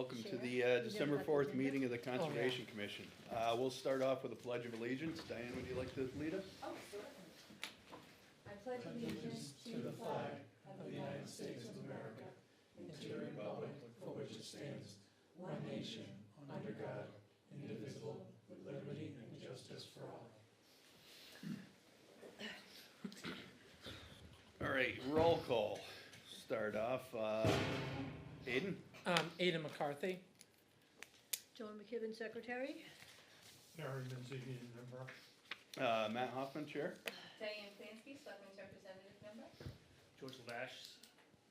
welcome to Chair. the You December never got the 4th agenda? meeting of the Conservation Commission. We'll start off with a pledge of allegiance. Diane, would you like to lead us? Oh, certainly. I pledge allegiance to the flag of the United States of America and to the republic for which it stands, one nation, under God, indivisible, with liberty and justice for all. All right, roll call. Start off, Aiden? Ada McCarthy. Joan McKibben, secretary. Aaron Manzini, member. Matt Hoffman, chair. Diane Plansky, Selectmen's Representative Member. George Lavash,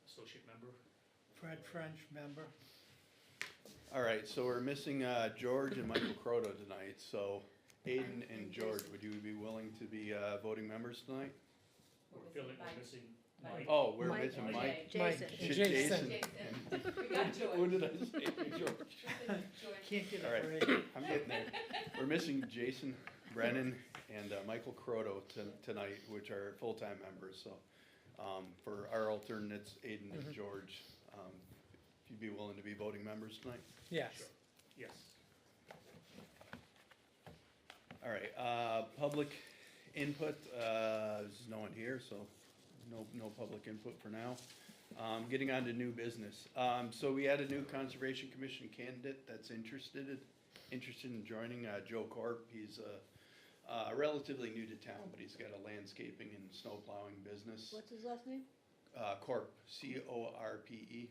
associate member. Fred French, member. All right, so we're missing George and Michael Croto tonight, so Aiden and George, would you be willing to be voting members tonight? We're feeling we're missing Mike. Mike. Oh, we're Mike. missing Mike. Jason. Jason. Jason. We got George. Who did I say? George. George. Can't get All a right, break. I'm getting there. We're missing Jason, Brennan, and Michael Croto tonight, which are full-time members, so for our alternates, Aiden and George, if you'd be willing to be voting members tonight. Yes. Sure. Yes. All right, public input, there's no one here, so no public input for now. Getting on to new business. So we had a new Conservation Commission candidate that's interested in joining, Joe Corp. He's relatively new to town, but he's got a landscaping and snow plowing business. What's his last name? Corp, C-O-R-P-E.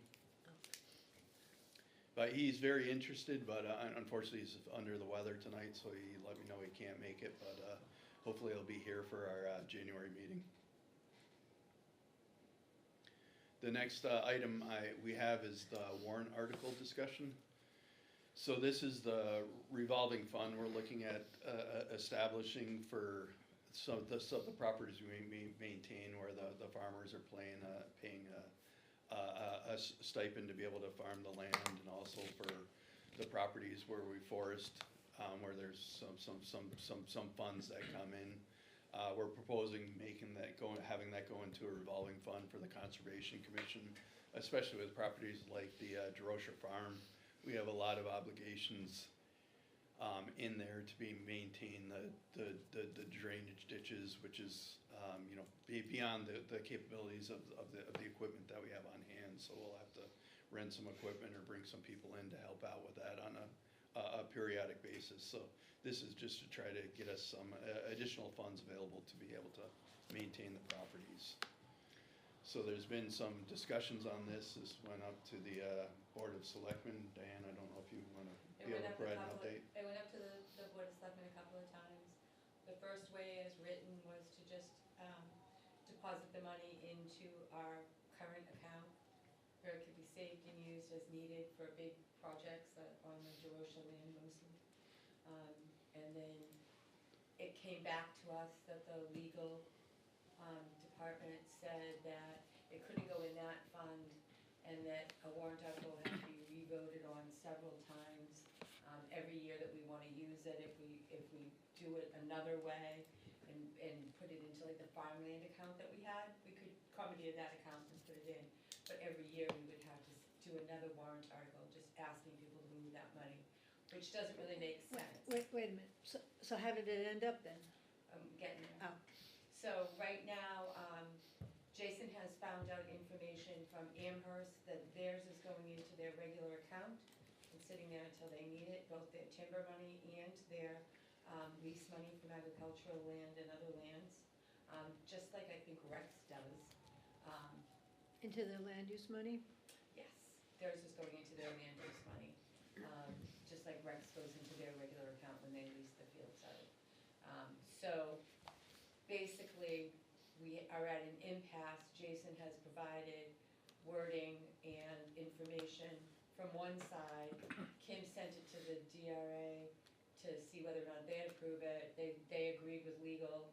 But he's very interested, but unfortunately he's under the weather tonight, so he let me know he can't make it, but hopefully he'll be here for our January meeting. The next item we have is the warrant article discussion. So this is the revolving fund we're looking at establishing for some of the properties we maintain where the farmers are paying a stipend to be able to farm the land, and also for the properties where we forest, where there's some funds that come in. We're proposing having that go into a revolving fund for the Conservation Commission, especially with properties like the Derosha Farm. We have a lot of obligations in there to maintain the drainage ditches, which is beyond the capabilities of the equipment that we have on hand. So we'll have to rent some equipment or bring some people in to help out with that on a periodic basis. So this is just to try to get us some additional funds available to be able to maintain the properties. So there's been some discussions on this. This went up to the Board of Selectmen. Diane, I don't know if you want to be able to provide an update. It went up to the Board of Selectmen a couple of times. The first way as written was to just deposit the money into our current account, where it could be saved and used as needed for big projects on the Derosha land mostly. And then it came back to us that the legal department said that it couldn't go in that fund, and that a warrant article had to be re-voted on several times every year that we want to use it. If we do it another way and put it into like the farmland account that we had, we could commandeer that account and put it in. But every year we would have to do another warrant article, just asking people to move that money, which doesn't really make sense. Wait a minute. So how did it end up then? I'm getting there. Oh, So right now, Jason has found out information from Amherst that theirs is going into their regular account and sitting there until they need it, both their timber money and their lease money from agricultural land and other lands, just like I think Rex does. into the land use money? Yes, theirs is going into their land use money, just like Rex goes into their regular account when they lease the fields out. So basically, we are at an impasse. Jason has provided wording and information from one side. Kim sent it to the DRA to see whether or not they'd approve it. They agreed with legal.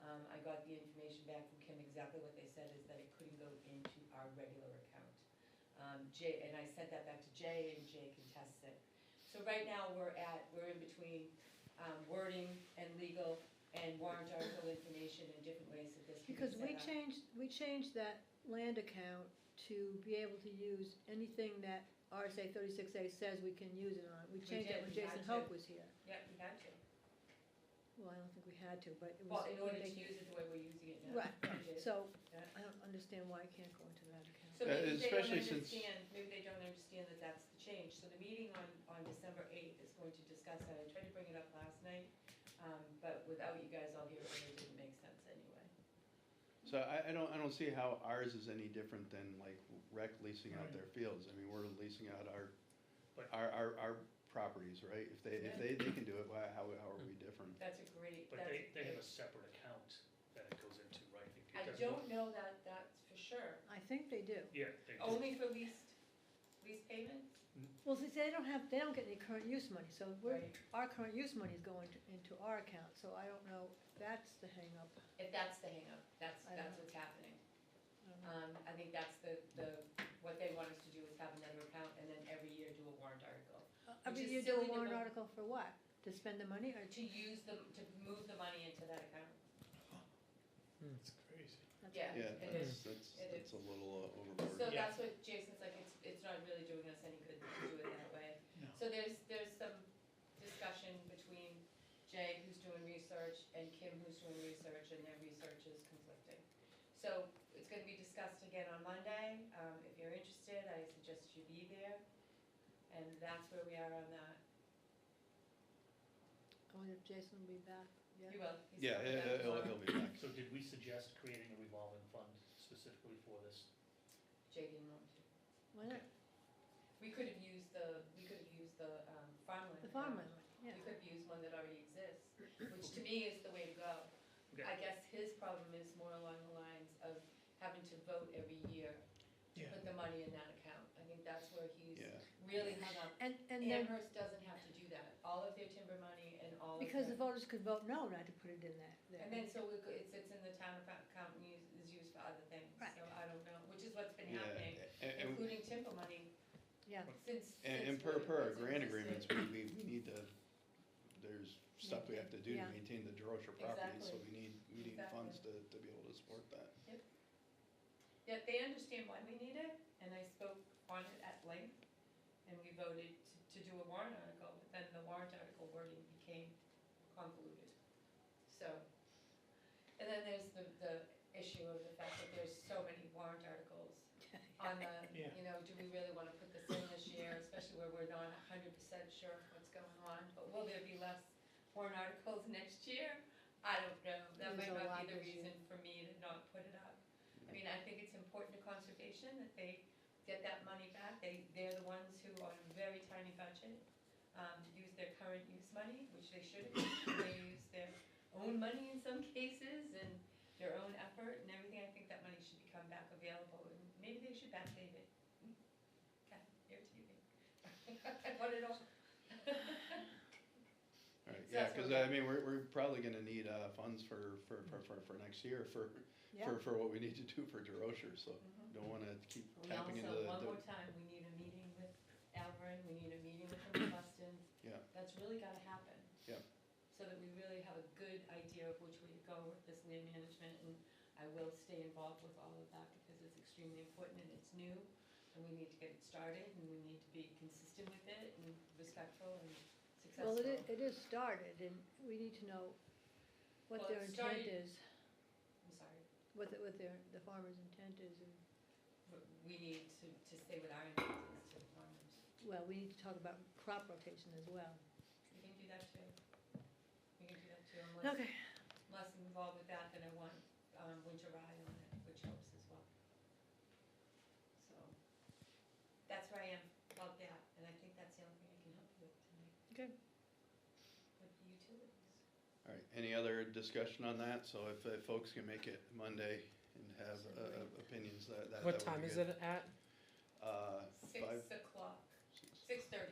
I got the information back from Kim. Exactly what they said is that it couldn't go into our regular account. And I sent that back to Jay, and Jay contests it. So right now we're in between wording and legal and warrant article information in different ways that this can be Because set up. we changed that land account to be able to use anything that RSA 36A says we can use it on, we changed it did, when we had Jason to. Hope was here. Yeah, we had to. Well, I don't think we had to, but it was. Well, in order to they- use it the way we're using it now. Right, we did. so Yeah. I don't understand why it can't go into that account. So maybe they don't Especially since- understand, maybe they don't understand that that's the change. So the meeting on December 8th is going to discuss that. I tried to bring it up last night, but without you guys all here, it really didn't make sense anyway. So I don't see how ours is any different than like rec leasing out Right. their fields. I mean, we're leasing out But- our properties, right? If they can do it, why, how are we different? That's a great, But that's they have a separate account that it goes into, right? It I doesn't don't go- know that, that's for sure. I think they do. Yeah. they do. Only for lease payments? Well, see, they don't get any current use money, so Right. our current use money is going into our account, so I don't know if that's the hangup. If that's the hangup, that's I don't know. what's happening. I don't know. I think that's what they want us to do is have another account and then every year do a warrant article. I which mean, is you do a silly to warrant vote. article for what? To spend the money or? To use them, to move the money into that account. It's crazy. That's Yeah. right. Yeah, It is. that's It a little So overboard. Yeah. that's what Jason's like, it's not really doing us any good to do it that way. No. So there's some discussion between Jay, who's doing research, and Kim, who's doing research, and their research is conflicting. So it's gonna be discussed again on Monday. If you're interested, I suggest you be there. And that's where we are on that. I wonder if Jason will be back, yeah? You will. He's Yeah, coming back tomorrow. he'll be back. So did we suggest creating a revolving fund specifically for this? Jay didn't want to. Why not? We could have used the farmland. The account. farmland, yeah. We could have used one that already exists, which to me is the way to go. Okay. I guess his problem is more along the lines of having to vote every year to Yeah. put the money in that account. I think that's where he's Yeah. really hung up. And then, Amherst doesn't have to do that. All of their timber money and all of because the their. voters could vote no not to put it in there. And then so it sits in the town account and is used for other things. Right. So I don't know, which is what's been Yeah, happening, and, including timber money Yeah, since. and since per we- our it's grant existed. agreements, we need to, there's stuff we have to do to Yeah. maintain the Derosha property, so Exactly. we need Exactly. funds to be able to support that. Yeah, they understand why we need it, and I spoke on it at length, and we voted to do a warrant article, but then the warrant article wording became convoluted. So, and then there's the issue of the fact that there's so many warrant articles on the, Yeah. you know, do we really wanna put this in this year, especially where we're not 100% sure of what's going on, but will there be less warrant articles next year? I don't know, that There's might a not lot be the this year. reason for me to not put it up. I mean, I think it's important to conservation that they get that money back. They're the ones who, on a very tiny budget, use their current use money, which they shouldn't. They use their own money in some cases and their own effort and everything. I think that money should become back available, and maybe they should backdate it. Okay, here to you. I want it all. All right, So yeah, that's cause what I mean, we're probably gonna need, funds for next year yeah. for what we need to do for Derosha, so Mhm. don't wanna keep We tapping into also, the. one more time, we need a meeting with Alvin, we need a meeting with the Weston. Yeah. That's really gotta happen. Yeah. So that we really have a good idea of which way to go with this land management, and I will stay involved with all of that because it's extremely important and it's new, and we need to get it started, and we need to be consistent with it and respectful and successful. Well, it is started, and we need to know what Well, their it intent started- is, I'm sorry, what the farmer's intent is, and, but we need to say what our intent is to the farmers. well, we need to talk about crop rotation as well. We can do that too. We can do that too, unless. Okay, Less involved with that than I want winter rye on it, which helps as well. So, that's where I am about that, and I think that's the only thing I can help you with tonight, okay. with the utilities. All right, any other discussion on that? So if folks can make it Monday and have opinions, that What would be time is good. it at? 5, 6 o'clock, 6:30.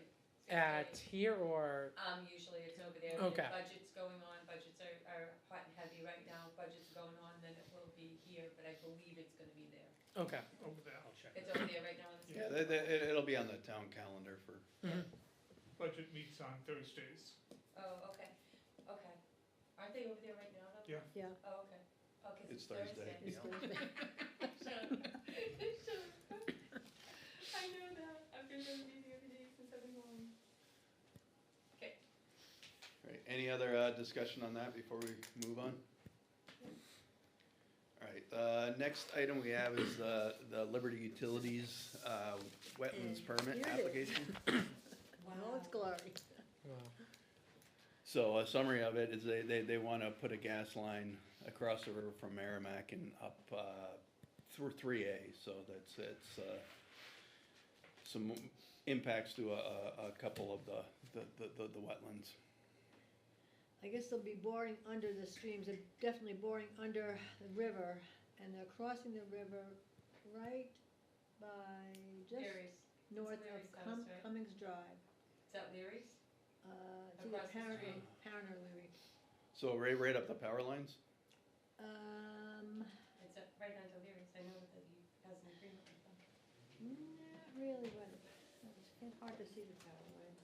At here or, Usually it's over there. Okay. Budget's going on, budgets are hot and heavy right now, budget's going on, then it will be here, but I believe it's gonna be there. okay. Over there, I'll check. It's over there right now on the Yeah, schedule. it'll be on the town calendar for, Budget meets on Thursdays. Oh, okay, okay. Aren't they over there right now though? Yeah. Yeah, Oh, okay. Oh, 'cause It's Thursday. it's Yeah. Thursday. I know that, I'm gonna go to the meeting every day since I've been home. Okay. Right, any other discussion on that before we move on? All right, next item we have is the Liberty Utilities wetlands And permit here it is. application. All its glory. Wow. So a summary of it is they want to put a gas line across the river from Merrimack and up through 3A, so it's some impacts to a couple of the wetlands. I guess they'll be boring under the streams, they're definitely boring under the river, and they're crossing the river right by just Leary's. north of Leary's house, right? Cummings Drive. Is that Leary's? It's either Across the Parent street. Parent or Leary. So right up the power lines? It's right under Leary's. I know that he has an agreement with them. Not really, but it's hard to see the power line.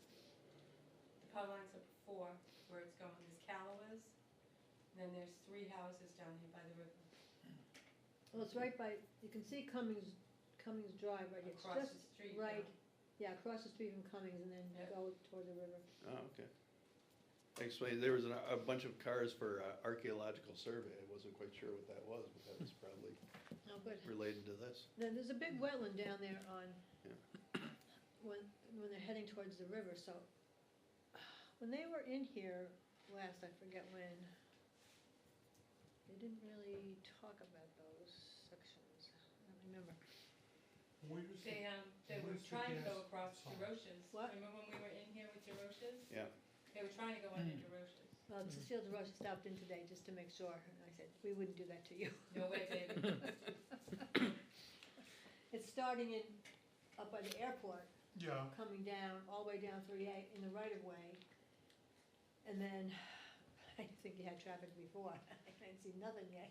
The power lines are before where it's going. There's Callaway's, and then there's 3 houses down here by the river. Well, it's right by, you can see Cummings Drive, right, it's Across just the street. right, yeah, across the street from Cummings and then Yep. go toward the river. Oh, okay. Explain, there was a bunch of cars for archaeological survey. I wasn't quite sure what that was, but that was probably Oh, good. related to this. Then there's a big wetland down there on, Yeah. when they're heading towards the river, so, when they were in here last, I forget when, they didn't really talk about those sections, I don't remember. They were Where's the trying to go gas across sign? DeRoche's. What? Remember when we were in here with DeRoche's? Yeah. They were trying to go under DeRoche's. Well, Cecile DeRoche stopped in today just to make sure, and I said, we wouldn't do that to you. No way, David. It's starting up by the airport, Yeah, coming down, all the way down 3A in the right of way. And then, I think you had traffic before, I didn't see nothing yet.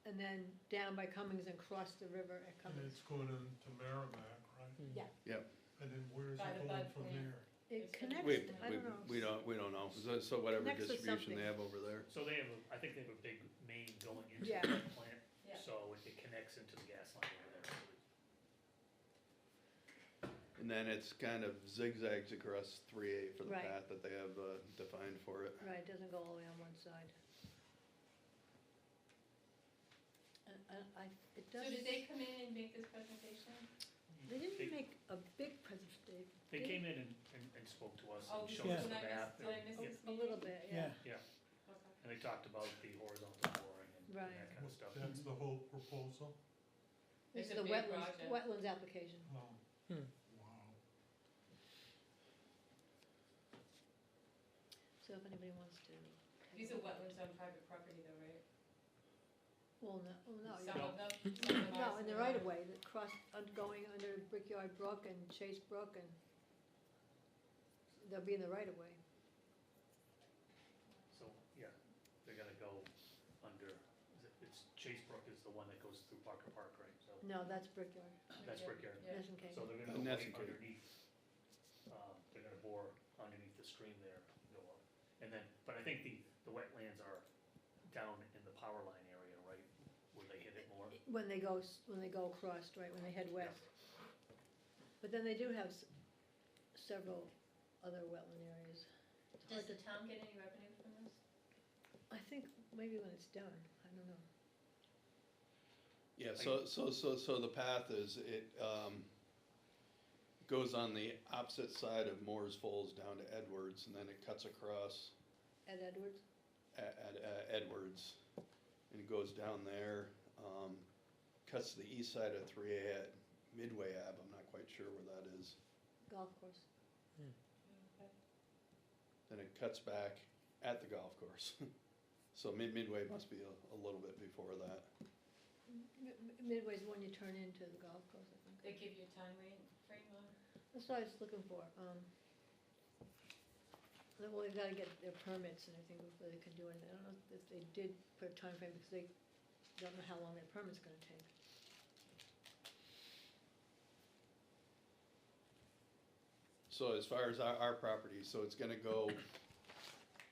And then down by Cummings and cross the river at And Cummings. it's going into Merrimack, right? Yeah, And then where's By it the going bud from plant. there? it It's connects, We, I don't know. we don't know, so whatever Connects to distribution they something. have over there. So they have, I think they have a big main going into Yeah. the plant, Yeah. so it connects into the gas line over there. And then it's kind of zigzags across 3A for the Right. path that they have defined for it. Right, it doesn't go all the way on one side. And it So does, did they come in and make this presentation? they didn't make a big presentation. They came in and spoke to us Oh, and did showed us did the I map. miss, did I miss and- this A meeting? little bit, yeah. Okay. And they talked about the horizontal boring and Right. that kind of stuff. That's the whole proposal? This It's is a the big wetlands, project. wetlands application. Oh. Hmm. Wow. So if anybody wants to. These are wetlands on private property though, right? Well, no, Some no, of them? Some of them no, are, in the some right of of way, that cross, going under Brickyard Brook and Chase Brook and they'll be in the right of way. So, yeah, they're gonna go under, it's Chase Brook is the one that goes through Parker Park, right? So No, that's Brickyard, that's Brickyard. Yeah. Ness and Cave. So they're gonna And go that's right okay. underneath, they're gonna bore underneath the stream there, and go up. And then, but I think the wetlands are down in the power line area, right, where they hit it more? When they go across, right, when they head west. But then they do have several other wetland areas. It's hard Does the to- town get any revenue from this? I think maybe when it's done, I don't know. Yeah, so the path is, it goes on the opposite side of Moore's Falls down to Edwards, and then it cuts across Ed Edwards? at Edwards, and it goes down there, cuts to the east side of 3A at Midway Ave, I'm not quite sure where that is. Golf course. Okay. Then it cuts back at the golf course. So Midway must be a little bit before that. Midway's when you turn into the golf course, I think. They give you a time frame on? That's what I was looking for. Well, they've gotta get their permits and everything before they can do anything. I don't know if they did put a time frame because they don't know how long their permit's gonna take. So as far as our property, so it's gonna go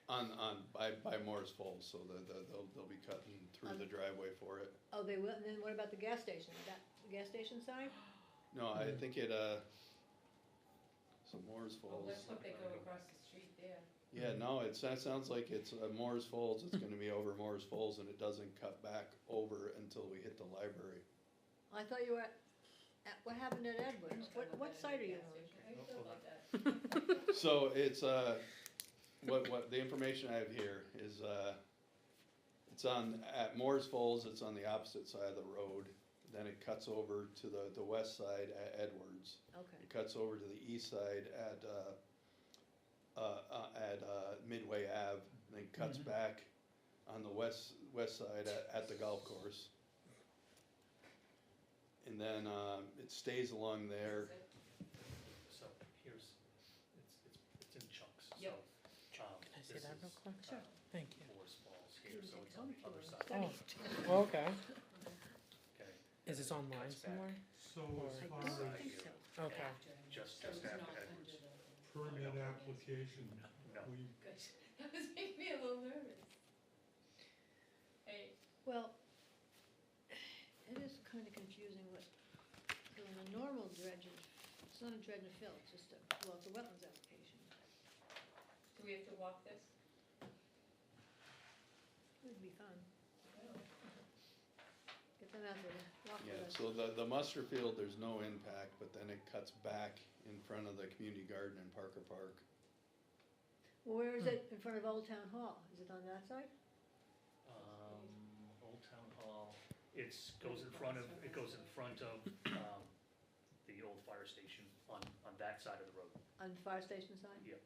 by Moore's Falls, so they'll be cutting through the driveway for it. Oh, they will, and then what about the gas station? The gas station side? No, I Mm. think it, some Moore's Well, Falls. let's hope they go across the street there. Yeah, no, that sounds like it's Moore's Falls, it's gonna be over Moore's Falls and it doesn't cut back over until we hit the library. I thought you were what happened at Edwards? What site are you on? How do you feel about that? So it's, what the information I have here is, it's at Moore's Falls, it's on the opposite side of the road. Then it cuts over to the west side at Edwards. Okay, It cuts over to the east side at Midway Ave, and then cuts back on the west side at the golf course. And then it stays along there. So here's, it's in chunks, so. Yep. Can I see this that real is, quick? Sure. Thank you. Moore's Falls here, so it's Tell on me the other to side. study. Oh, okay. Okay. Is this online Cuts back somewhere? So Or- as I far don't as think so. Okay. Just So it's after not Edwards. under the. permit application, No. we, Good, that was making me a little nervous. Hey, Well, it is kind of confusing what, so in a normal dredge, it's not a dredge and fill, it's just it's a wetlands application. do we have to walk this? It would be fun. Get them out there to walk Yeah, with us. so the muster field, there's no impact, but then it cuts back in front of the community garden in Parker Park. Well, where is it in front of Old Town Hall? Is it on that side? Old Town Hall, goes in front of, the old fire station on that side of the road. On the fire station side? Yep.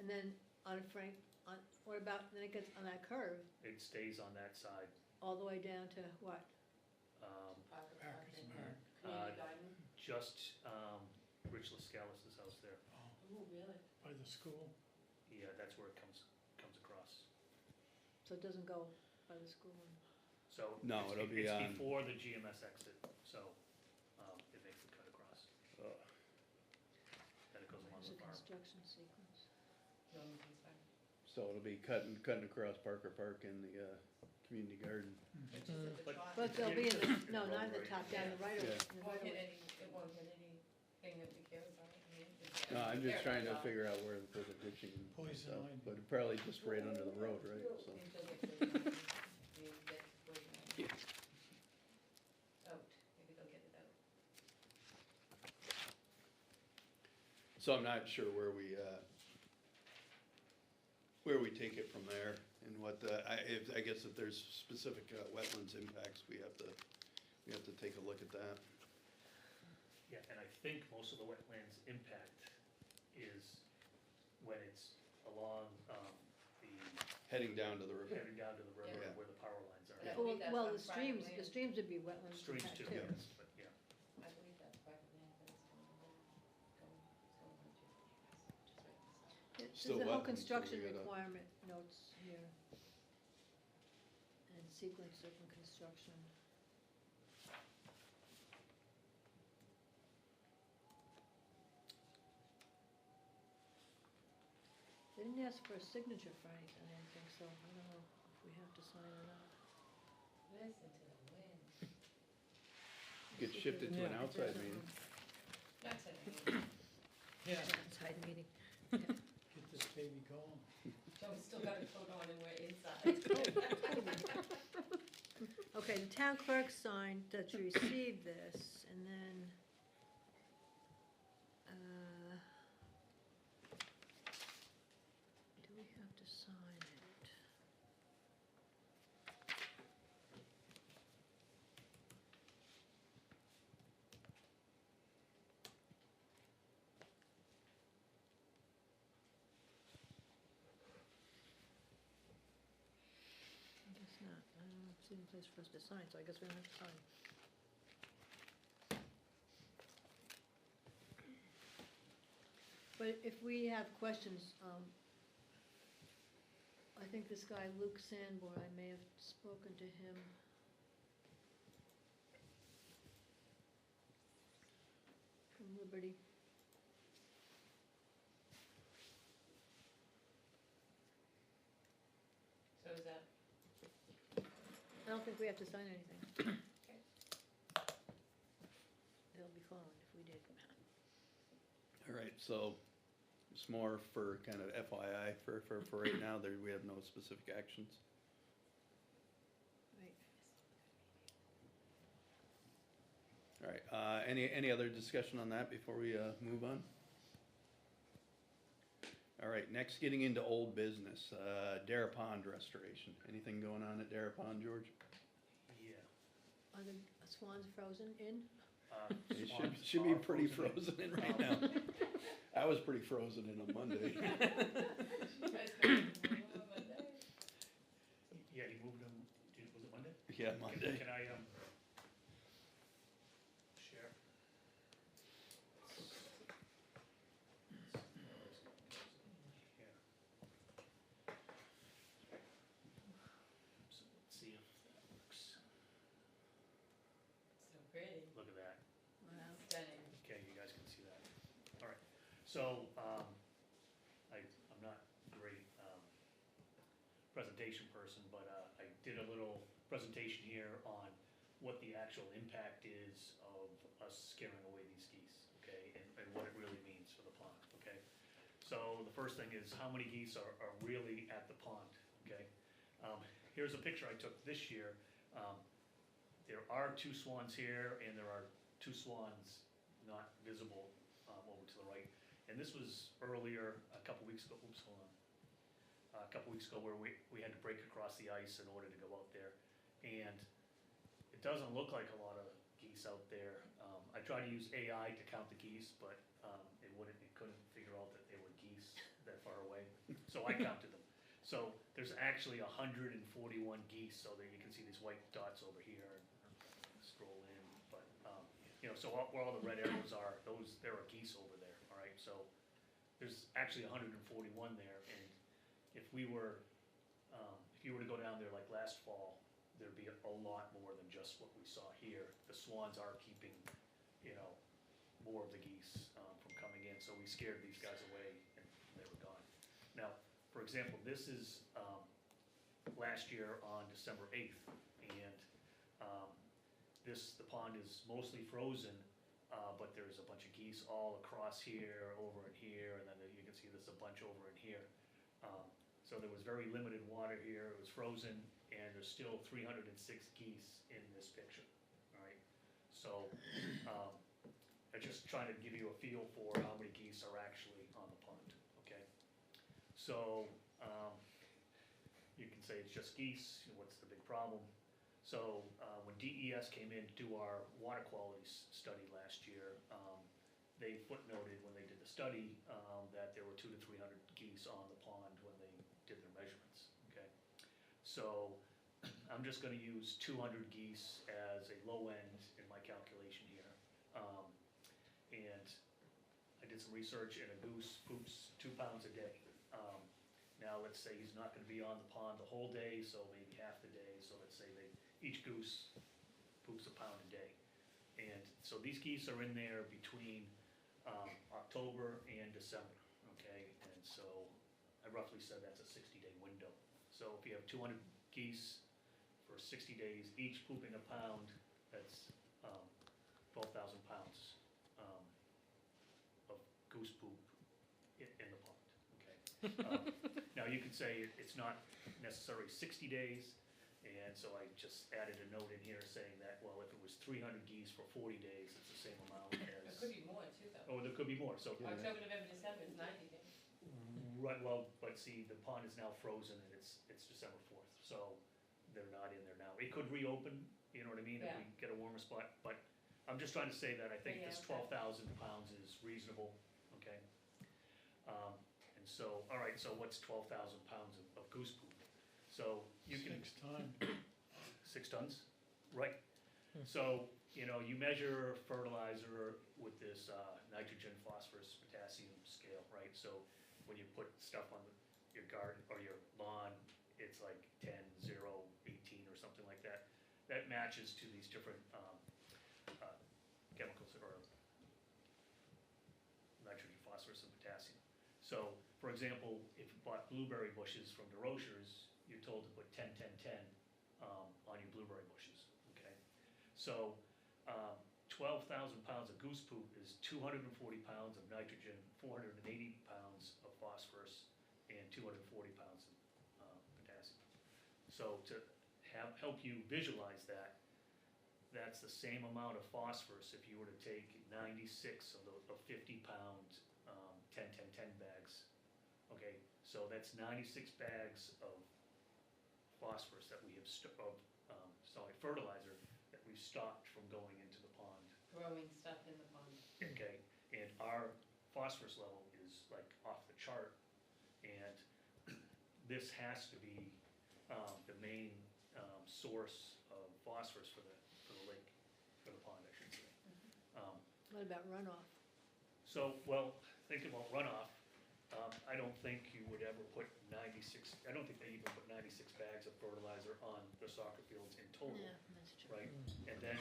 And then on what about, then it gets on that curve, It stays on that side. all the way down to what? Parker Park Park is and Park. Community Garden? Just, Rich Lascalis's house there. Oh, really? By the school? Yeah, that's where it comes across. So it doesn't go by the school. So. No, it'll be It's on- before the GMS exit, so, it makes the cut across. Then it goes along There's the a farm. construction sequence. No, it's fine. So it'll be cutting across Parker Park and the community garden. It's just at the But- top. But they'll be in the, no, not in the Right. top, down the right of Yeah. it. It won't hit it won't hit anything that we care about. I mean, it's- No, I'm just care trying to about- figure out where the ditching and Poison stuff, ivy. but probably just right under the road, right? So. Until they put it on, you get to put it on. Yeah. Out, maybe they'll get it out. So I'm not sure where we take it from there and what I guess if there's specific wetlands impacts, we have to take a look at that. Yeah, and I think most of the wetlands impact is when it's along, Heading down to the river. heading down to the river Yeah. where the power lines are. Yeah. Well, that's well, on the private streams, the land. streams would be wetlands. Streams impact too, too. yes, but yeah. I believe that's private land, but it's going on to, just right this It- Still There's a whole wetlands, so we construction gotta- requirement notes here. And sequence of construction. They didn't ask for a signature for anything, I didn't think so. I don't know if we have to sign or not. Listen to the wind. Get shifted to an Yeah. outside meeting. Not today. Yeah. Outside meeting. Get this baby going. Joe's still got a coat on and we're inside. Okay, the town clerk signed that you received this, and then, do we have to sign it? I guess not. I don't see any place for us to sign, so I guess we don't have to sign. But if we have questions, I think this guy Luke Sanborn, I may have spoken to him. From Liberty. So is that, I don't think we have to sign anything. They'll be fine if we do. so it's more for kind of FYI for right now, there, we have no specific actions. Right. All right, any other discussion on that before we, move on? All right, next, getting into old business, Dare Pond restoration. Anything going on at Dare Pond, George? Yeah. Are the swans frozen in? It Swans should be are pretty frozen frozen in right now. I was pretty frozen in on Monday. Yeah, he moved them, was it Monday? Yeah, Can- Monday. Can I, share? Here. So let's see if that works. So pretty, Look at that. Wow. stunning. Okay, you guys can see that. All right, so, I'm not a great, presentation person, but, I did a little presentation here on what the actual impact is of us scaring away these geese, okay? And what it really means for the pond, okay? So the first thing is how many geese are really at the pond, okay? Here's a picture I took this year. There are 2 swans here, and there are 2 swans not visible over to the right. And this was earlier, a couple weeks ago, oops, hold on. A couple weeks ago where we had to break across the ice in order to go out there. And it doesn't look like a lot of geese out there. I tried to use AI to count the geese, but it couldn't figure out that they were geese that far away. So I counted them. So there's actually 141 geese, so that you can see these white dots over here. Scroll in, but, so where all the red arrows are, there are geese over there, all right? So there's actually 141 there, and if you were to go down there like last fall, there'd be a lot more than just what we saw here. The swans are keeping, more of the geese from coming in, so we scared these guys away and they were gone. Now, for example, this is last year on December 8th, and the pond is mostly frozen, but there's a bunch of geese all across here, over in here, and then you can see there's a bunch over in here. So there was very limited water here, it was frozen, and there's still 306 geese in this picture, all right? So, I'm just trying to give you a feel for how many geese are actually on the pond, okay? So, you can say it's just geese, what's the big problem? So, when DES came in to do our water quality study last year, they footnoted when they did the study, that there were 200 to 300 geese on the pond when they did their measurements, okay? So, I'm just gonna use 200 geese as a low end in my calculation here. And I did some research, and a goose poops 2 pounds a day. Now, let's say he's not gonna be on the pond the whole day, so maybe half the day, so let's say each goose poops 1 pound a day. And so these geese are in there between October and December, okay? And so I roughly said that's a 60-day window. So if you have 200 geese for 60 days, each pooping 1 pound, that's 12,000 pounds of goose poop in the pond, okay? Now, you could say it's not necessarily 60 days, and so I just added a note in here saying that, well, if it was 300 geese for 40 days, it's the same amount It as, could be more too, though. oh, there could be more, so. October, November, December is 90 days. Right, well, but see, the pond is now frozen and it's December 4th, so they're not in there now. It could reopen, you know what I mean, if we get a warmer spot, but I'm just trying to say that I think Yeah, this okay. 12,000 pounds is reasonable, okay? And so, all right, so what's 12,000 pounds of goose poop? So you can. 6 times. 6 tons, right. So, you measure fertilizer with this nitrogen, phosphorus, potassium scale, right? So when you put stuff on your garden or your lawn, it's like 10, 0, 18 or something like that. That matches to these different chemicals or nitrogen, phosphorus, and potassium. So, for example, if you bought blueberry bushes from DeRocher's, you're told to put 10, 10, 10 on your blueberry bushes, okay? So, 12 12,000 pounds of goose poop is 240 pounds of nitrogen, 480 pounds of phosphorus, and 240 pounds of potassium. So to help you visualize that, that's the same amount of phosphorus if you were to take 96 of 50-pound 10-10-10 bags. Okay, so that's 96 bags of phosphorus that we have, fertilizer that we've stopped from going into the pond. Growing stuff in the pond. Okay, and our phosphorus level is like off the chart, and this has to be the main source of phosphorus for the lake, for the pond, I should say. What about runoff? So, well, think about runoff. I don't think you would ever put 96, I don't think they even put 96 bags of fertilizer on the soccer fields in total, Yeah, that's true. right? And then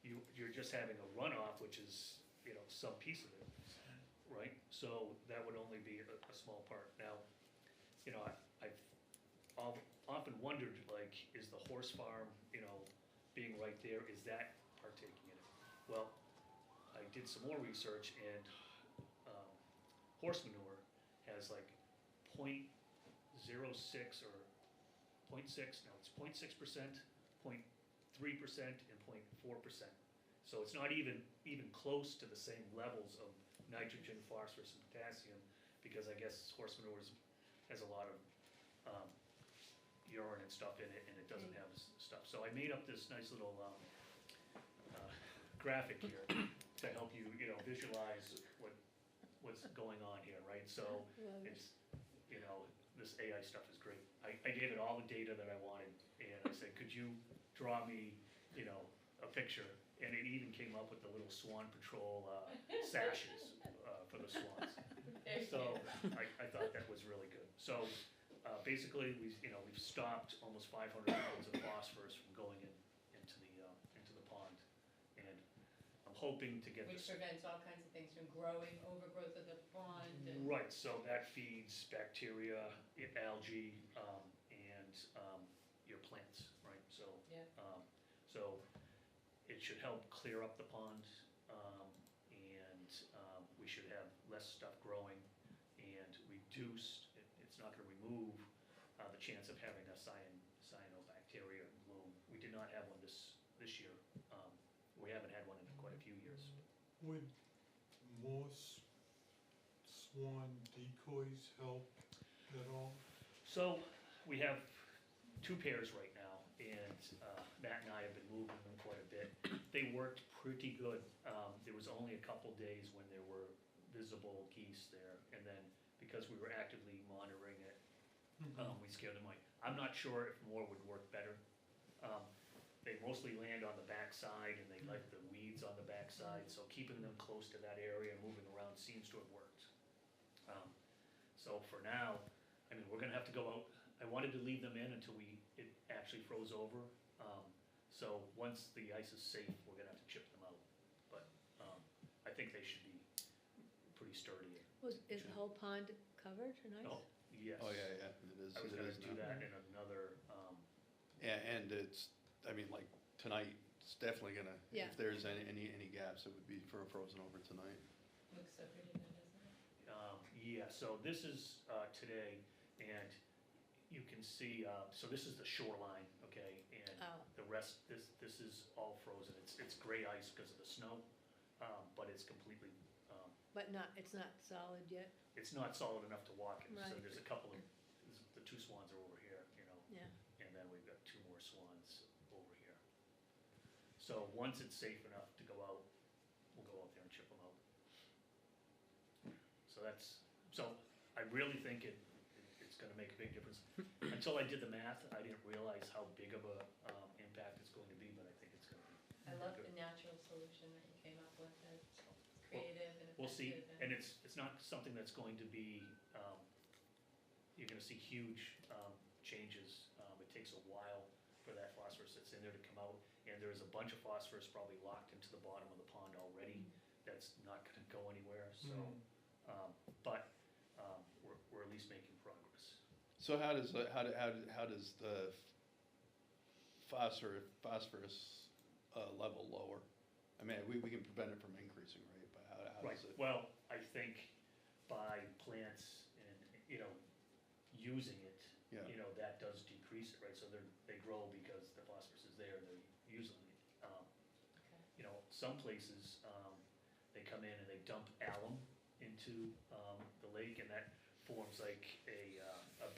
you're just having a runoff, which is, some piece of it, right? So that would only be a small part. Now, I've often wondered, like, is the horse farm, being right there, is that partaking in it? Well, I did some more research, and horse manure has like 0.06 or 0.6, no, it's 0.6%, 0.3%, and 0.4%. So it's not even close to the same levels of nitrogen, phosphorus, and potassium, because I guess horse manure has a lot of urine and stuff in it, and it doesn't have stuff. So I made up this nice little graphic here to help you, visualize what's going on here, right? So it's, this AI stuff is great. I gave it all the data that I wanted, and I said, could you draw me, a picture? And it even came up with the little Swan Patrol sashes for the swans. So I thought that was really good. So basically, we've stopped almost 500 pounds of phosphorus from going into the pond, and I'm hoping to get Which this. prevents all kinds of things from growing, overgrowth of the pond, and Right, so that feeds bacteria, algae, and your plants, right? So, Yeah. So it should help clear up the pond, and we should have less stuff growing and reduce. It's not going to remove the chance of having a cyanobacteria bloom. We did not have one this year. We haven't had one in quite a few years. Would more swan decoys help at all? So we have 2 pairs right now, and Matt and I have been moving them quite a bit. They worked pretty good. There was only a couple days when there were visible geese there, and then because we were actively monitoring it, we scared them away. I'm not sure if more would work better. They mostly land on the backside, and they like the weeds on the backside, so keeping them close to that area and moving around seems to have worked. So for now, we're gonna have to go out. I wanted to leave them in until it actually froze over. So once the ice is safe, we're gonna have to chip them out. But I think they should be pretty sturdy. Is the whole pond covered in ice? Oh, yes. Oh, yeah, it is. I was it gonna is do now. that in another, Yeah, and it's, like tonight, it's definitely gonna, Yeah. if there's any gaps, it would be frozen over tonight. looks so pretty, doesn't it? yeah, so this is today, and you can see, so this is the shoreline, okay? And Oh. the rest, this is all frozen. It's gray ice because of the snow, but it's completely, But it's not solid yet? it's not solid enough to walk in. So Right. there's a couple of, the 2 swans are over here, Yeah. and then we've got 2 more swans over here. So once it's safe enough to go out, we'll go out there and chip them out. So I really think it's gonna make a big difference. Until I did the math, I didn't realize how big of a impact it's going to be, but I think it's gonna be. I love good. the natural solution that you came up with, it's creative and effective. We'll see, and it's not something that's going to be, you're gonna see huge changes. It takes a while for that phosphorus that's in there to come out, and there's a bunch of phosphorus probably locked into the bottom of the pond already that's not gonna go anywhere, so, but we're at least making progress. So how does the phosphorus level lower? I mean, we can prevent it from increasing, right, but how Right, does it? well, I think by plants and, you know, using it, Yeah. you know, that does decrease it, right? So they grow because the phosphorus is there, they're using it. You know, some places, they come in and they dump alum into, the lake, and that forms like a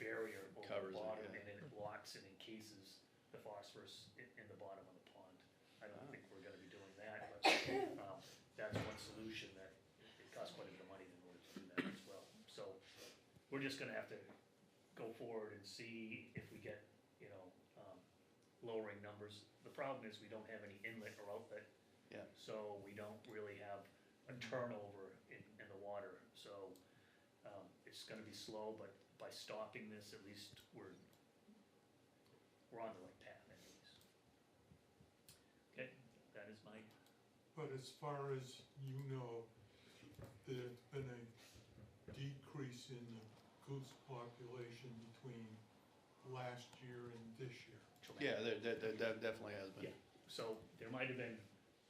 barrier over Covers the it, bottom, yeah. and it blocks and encases the phosphorus in the bottom of the pond. I don't Ah. think we're gonna be doing that, but, that's one solution that, it costs quite a bit of money in order to do that as well. So, we're just gonna have to go forward and see if we get, you know, lowering numbers. The problem is we don't have any inlet or outlet. Yeah. So we don't really have a turnover in the water, so, it's gonna be slow, but by stopping this, at least we're on the right path anyways. Okay, that is my, But as far as you know, there's been a decrease in the goose population between last year and this year. Yeah, there definitely has been. Yeah. So there might have been,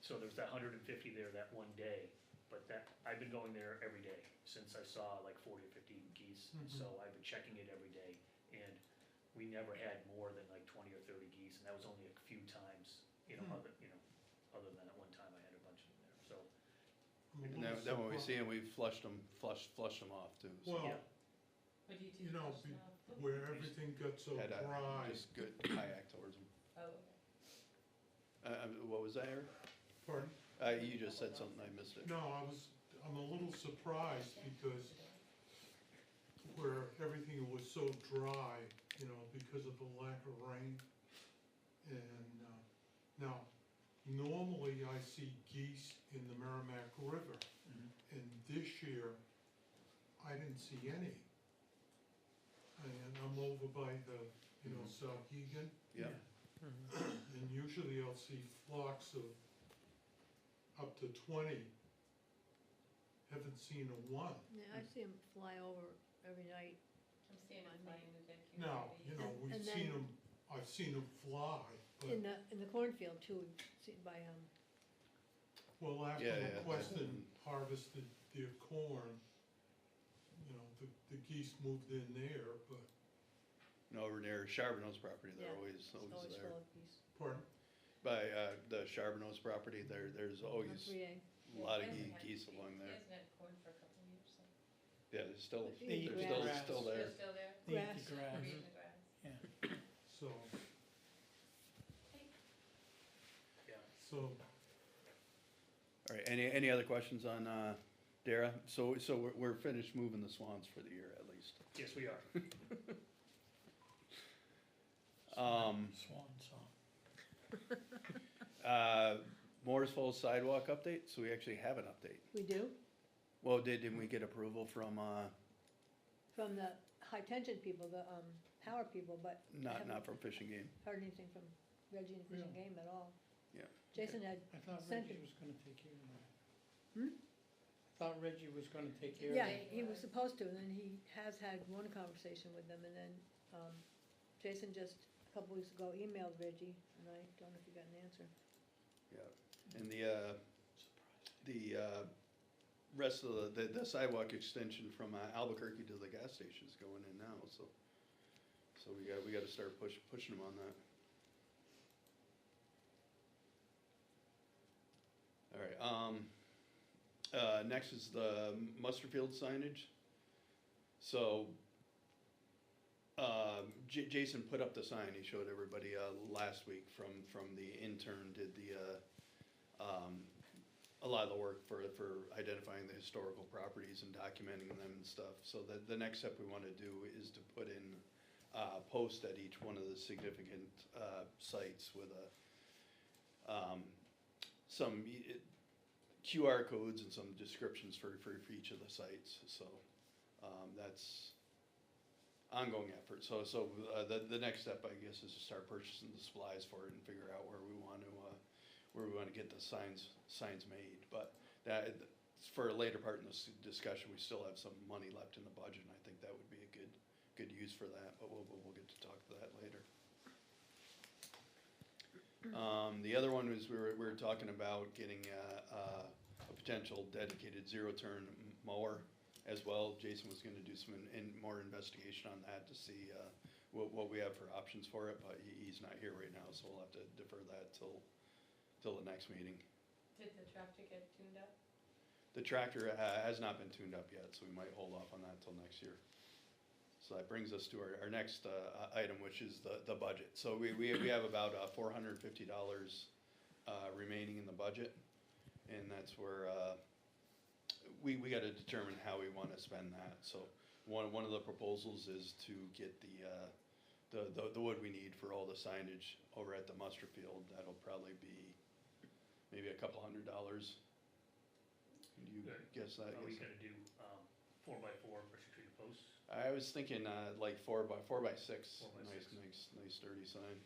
so there was that 150 there that one day, but that, I've been going there every day since I saw like 40 or 50 geese. Mhm. So I've been checking it every day, and we never had more than like 20 or 30 geese, and that was only a few times, you know, Hmm. other than at one time I had a bunch of them there, so. I'm a And little then when we surprised- see them, we flushed them off too. So. Well, Yeah. What do you do? you know, Push them off? where everything got so Had dry, just good kayak towards them. Oh, okay. What was that, Eric? pardon? You just said something, I missed it. No, I'm a little surprised because where everything was so dry, you know, because of the lack of rain. And, now, normally I see geese in the Merrimack River, and this year, I didn't see any. And I'm over by the, you know, Sauhegan, Yeah. and usually I'll see flocks of up to 20. Haven't seen a one. Yeah, I see them fly over every night. I'm seeing it flying in their Now, community. you know, And we've then- seen them, I've seen them fly, but, In the cornfield too, we've seen by, well, after Yeah, yeah. McQuestion harvested their corn, you know, the geese moved in there, but, No, over near Charbonneau's property, they're Yeah. always it's always there. full of geese. pardon? By the Charbonneau's property, there's On always 3A. a lot of He hasn't had- geese along He there. hasn't had corn for a couple of years, so. Yeah, they're still, They eat they're grass. still They're there. still there? They eat Grass. the They're grass. eating the grass. Yeah. So, Yeah. so, All right, any other questions on Dara? So we're finished moving the swans for the year at least. Yes, we are. Swan song. Morris Falls sidewalk update, so we actually have an update. We do, Well, didn't we get approval from, from the high tension people, the, power people, but not from Fish and Game? heard anything from Reggie and Fish and Really? Game at all. Yeah. Jason had I thought sent Reggie it. was gonna take care of that. Hmm? I thought Reggie was gonna take care of Yeah, that. he was supposed to, and then he has had one conversation with them, and then, Jason just, a couple weeks ago, emailed Reggie, and I don't know if he got an answer. Yeah, and the rest of the sidewalk extension from Albuquerque to the gas station is going in now, so we gotta start pushing them on that. All right, next is the Musterfield signage. So, Jason put up the sign, he showed everybody, last week from the intern, did a lot of the work for identifying the historical properties and documenting them and stuff. So the next step we wanna do is to put in, post at each one of the significant, sites with some QR codes and some descriptions for each of the sites, so, that's ongoing effort. So, the next step, I guess, is to start purchasing the supplies for it and figure out where we want to get the signs made. But that, for a later part in this discussion, we still have some money left in the budget, and I think that would be a good use for that, but we'll get to talk to that later. The other one was, we were talking about getting a potential dedicated zero-turn mower as well. Jason was gonna do some more investigation on that to see, what we have for options for it, but he's not here right now, so we'll have to defer that till the next meeting. Did the tractor get tuned up? The tractor has not been tuned up yet, so we might hold off on that till next year. So that brings us to our next item, which is the budget. So we have about $450 remaining in the budget, and that's where we gotta determine how we wanna spend that. So one of the proposals is to get the wood we need for all the signage over at the muster field. That'll probably be maybe a couple $100. You guess that? Are we gonna do, 4x4 pressure treated posts? I was thinking, like 4x6, 4x6. nice sturdy sign.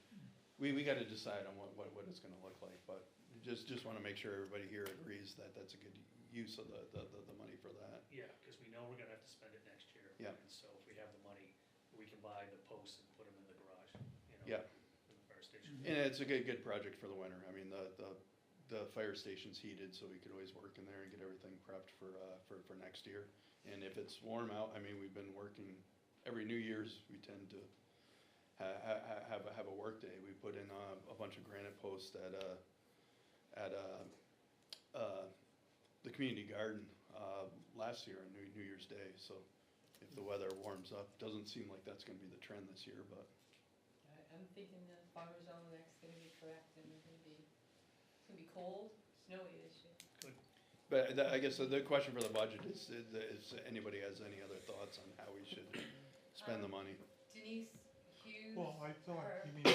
We gotta decide on what it's gonna look like, but just wanna make sure everybody here agrees that that's a good use of the money for that. Yeah, cause we know we're gonna have to spend it next year. Yeah. And so if we have the money, we can buy the posts and put them in the garage, you know? Yeah. In the fire station. And it's a good project for the winter. I mean, the fire station's heated, so we could always work in there and get everything prepped for next year. And if it's warm out, I mean, we've been working, every New Year's, we tend to have a work day. We put in a bunch of granite posts at the community garden last year on New Year's Day. So if the weather warms up, doesn't seem like that's gonna be the trend this year, but I'm thinking the farmer's almanac's gonna be correct, and it's gonna be cold, snowy this year. But I guess the question for the budget is anybody has any other thoughts on how we should spend the money? Denise Hughes. Well, I thought, her- you mean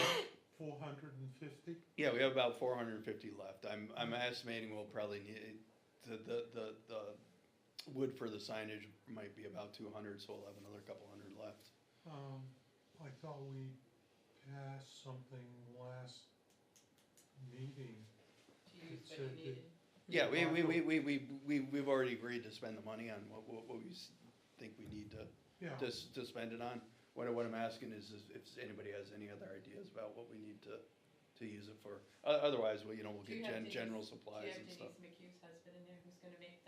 450? Yeah, we have about 450 left. I'm estimating we'll probably need, the wood for the signage might be about 200, so we'll have another couple hundred left. I thought we passed something last meeting. To use It what you said needed. Yeah, we've already agreed to spend the money on what we think we need Yeah, to spend it on. What I'm asking is if anybody has any other ideas about what we need to use it for. Otherwise, we'll Do you get have Denise- general Do you supplies have and stuff. Denise McHugh's husband in there who's gonna make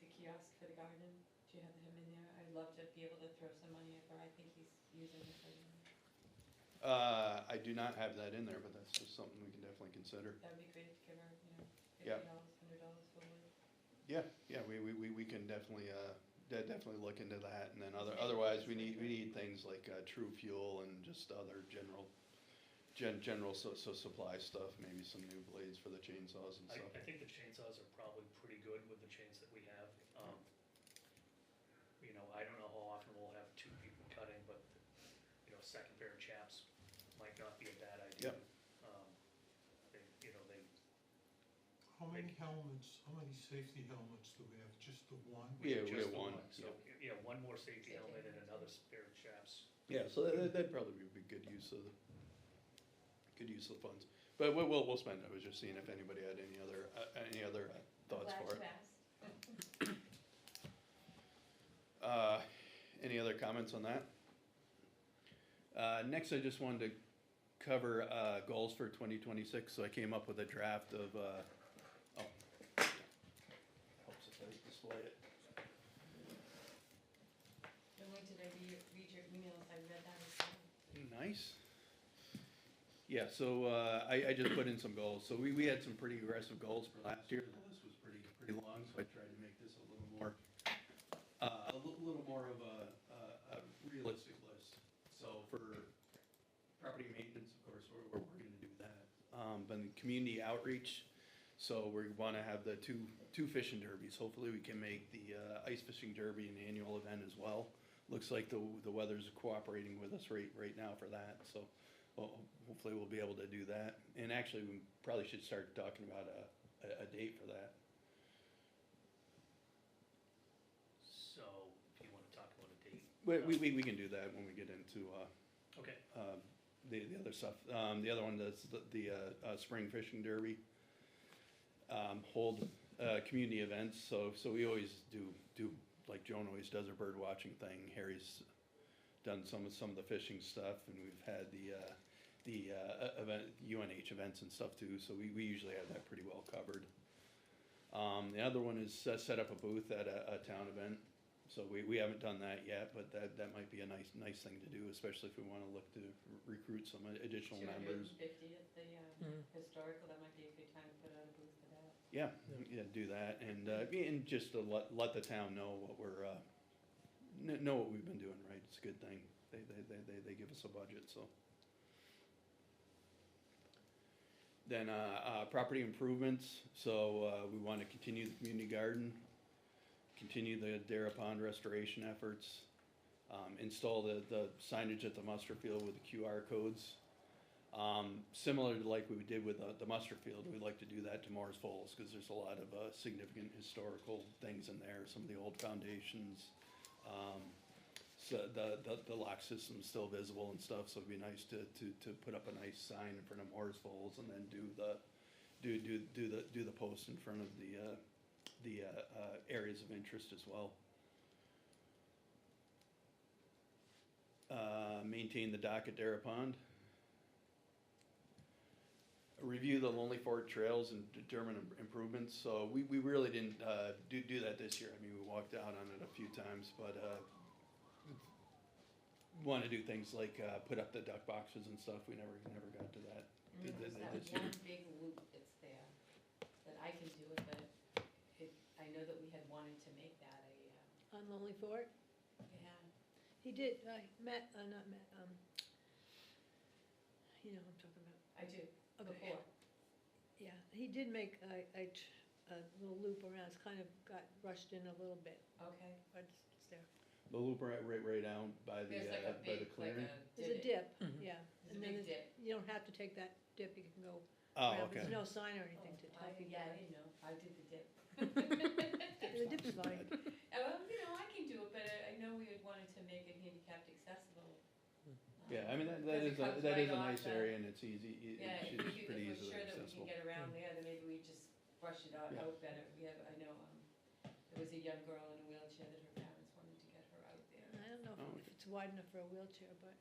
the kiosk for the garden? Do you have him in there? I'd love to be able to throw some money at her. I think he's using it right now. I do not have that in there, but that's just something we can definitely consider. That would be great to give her, Yeah. $50, $100 for wood. Yeah, we can definitely, definitely look into that, and then otherwise, we need things like, True Fuel and just other general supply stuff, maybe some new blades for the chainsaws and stuff. I think the chainsaws are probably pretty good with the chains that we have. I don't know how often we'll have two people cutting, but, second pair of chaps might not be a bad idea. Yep. how many safety helmets do we have? Just the one? Yeah, we Just have the one, So, one more safety helmet and another pair of chaps. Yeah, so that'd probably be good use of the funds. But we'll spend it. I was just seeing if anybody had any other thoughts for it. Glad you asked. Any other comments on that? Next, I just wanted to cover goals for 2026. So I came up with a draft of, helps if I display it. And when did I read your emails? I read that as well. Nice. Yeah, so I just put in some goals. So we had some pretty aggressive goals for last year. The list was pretty long, so I tried to make this a little more of a realistic list. So for property maintenance, of course, we're going to do that. But the community outreach, so we want to have the two fishing derbies. Hopefully, we can make the ice fishing derby an annual event as well. Looks like the weather's cooperating with us right now for that. So hopefully, we'll be able to do that. And actually, we probably should start talking about a date for that. So, if you wanna talk about a date. We can do that when we get into Okay, the other stuff. The other one is the spring fishing derby. Hold community events. So we always do like Joan always does her bird watching thing. Harry's done some of the fishing stuff, and we've had event, UNH events and stuff too, so we usually have that pretty well covered. The other one is set up a booth at a town event, so we haven't done that yet, but that might be a nice thing to do, especially if we wanna look to recruit some additional members. 250 at the Mhm. historical, that might be a good time to put out a booth for that. Yeah, do that, and just to let the town know what we're, know what we've been doing, right, it's a good thing, they give us a budget, so. Then, property improvements, so, we wanna continue the community garden, continue the Dara Pond restoration efforts, install the signage at the muster field with the QR codes. Similar to like we did with the muster field, we'd like to do that to Morris Falls, cause there's a lot of, significant historical things in there, some of the old foundations. So the lock system's still visible and stuff, so it'd be nice to put up a nice sign in front of Morris Falls and then do the post in front of the areas of interest as well. Maintain the dock at Dara Pond. Review the Lonely Ford trails and determine improvements, so we really didn't, do that this year, I mean, we walked out on it a few times, but, wanna do things like, put up the duck boxes and stuff, we never got to that. There's that this year. one big loop that's there, that I can do it, but I know that we had wanted to make that On Lonely Fort, yeah. he did, not Matt, you know who I'm talking about. I do, Okay. before. Yeah, he did make a little loop around, it's kind of got rushed in a little bit, Okay. but it's there. The loop right down by the, There's like a by the big, like clearing. There's a divot. dip, Mhm. yeah. There's a And then big dip. you don't have to take that dip, you can go Oh, around, okay. there's no sign or anything to tell people. Yeah, I didn't know, I did the dip. The dip's fine. Well, I can do it, but I know we had wanted to make it handicapped accessible. Yeah, I mean, that Because is, it comes that right is a off nice the- area and it's easy, Yeah, it's if pretty we're easily sure that we accessible. can get around there, then maybe we just brush it out Yeah. better. We have, I know, there was a young girl in a wheelchair that her parents wanted to get her out there. I don't know Oh, if it's wide enough for a wheelchair, but,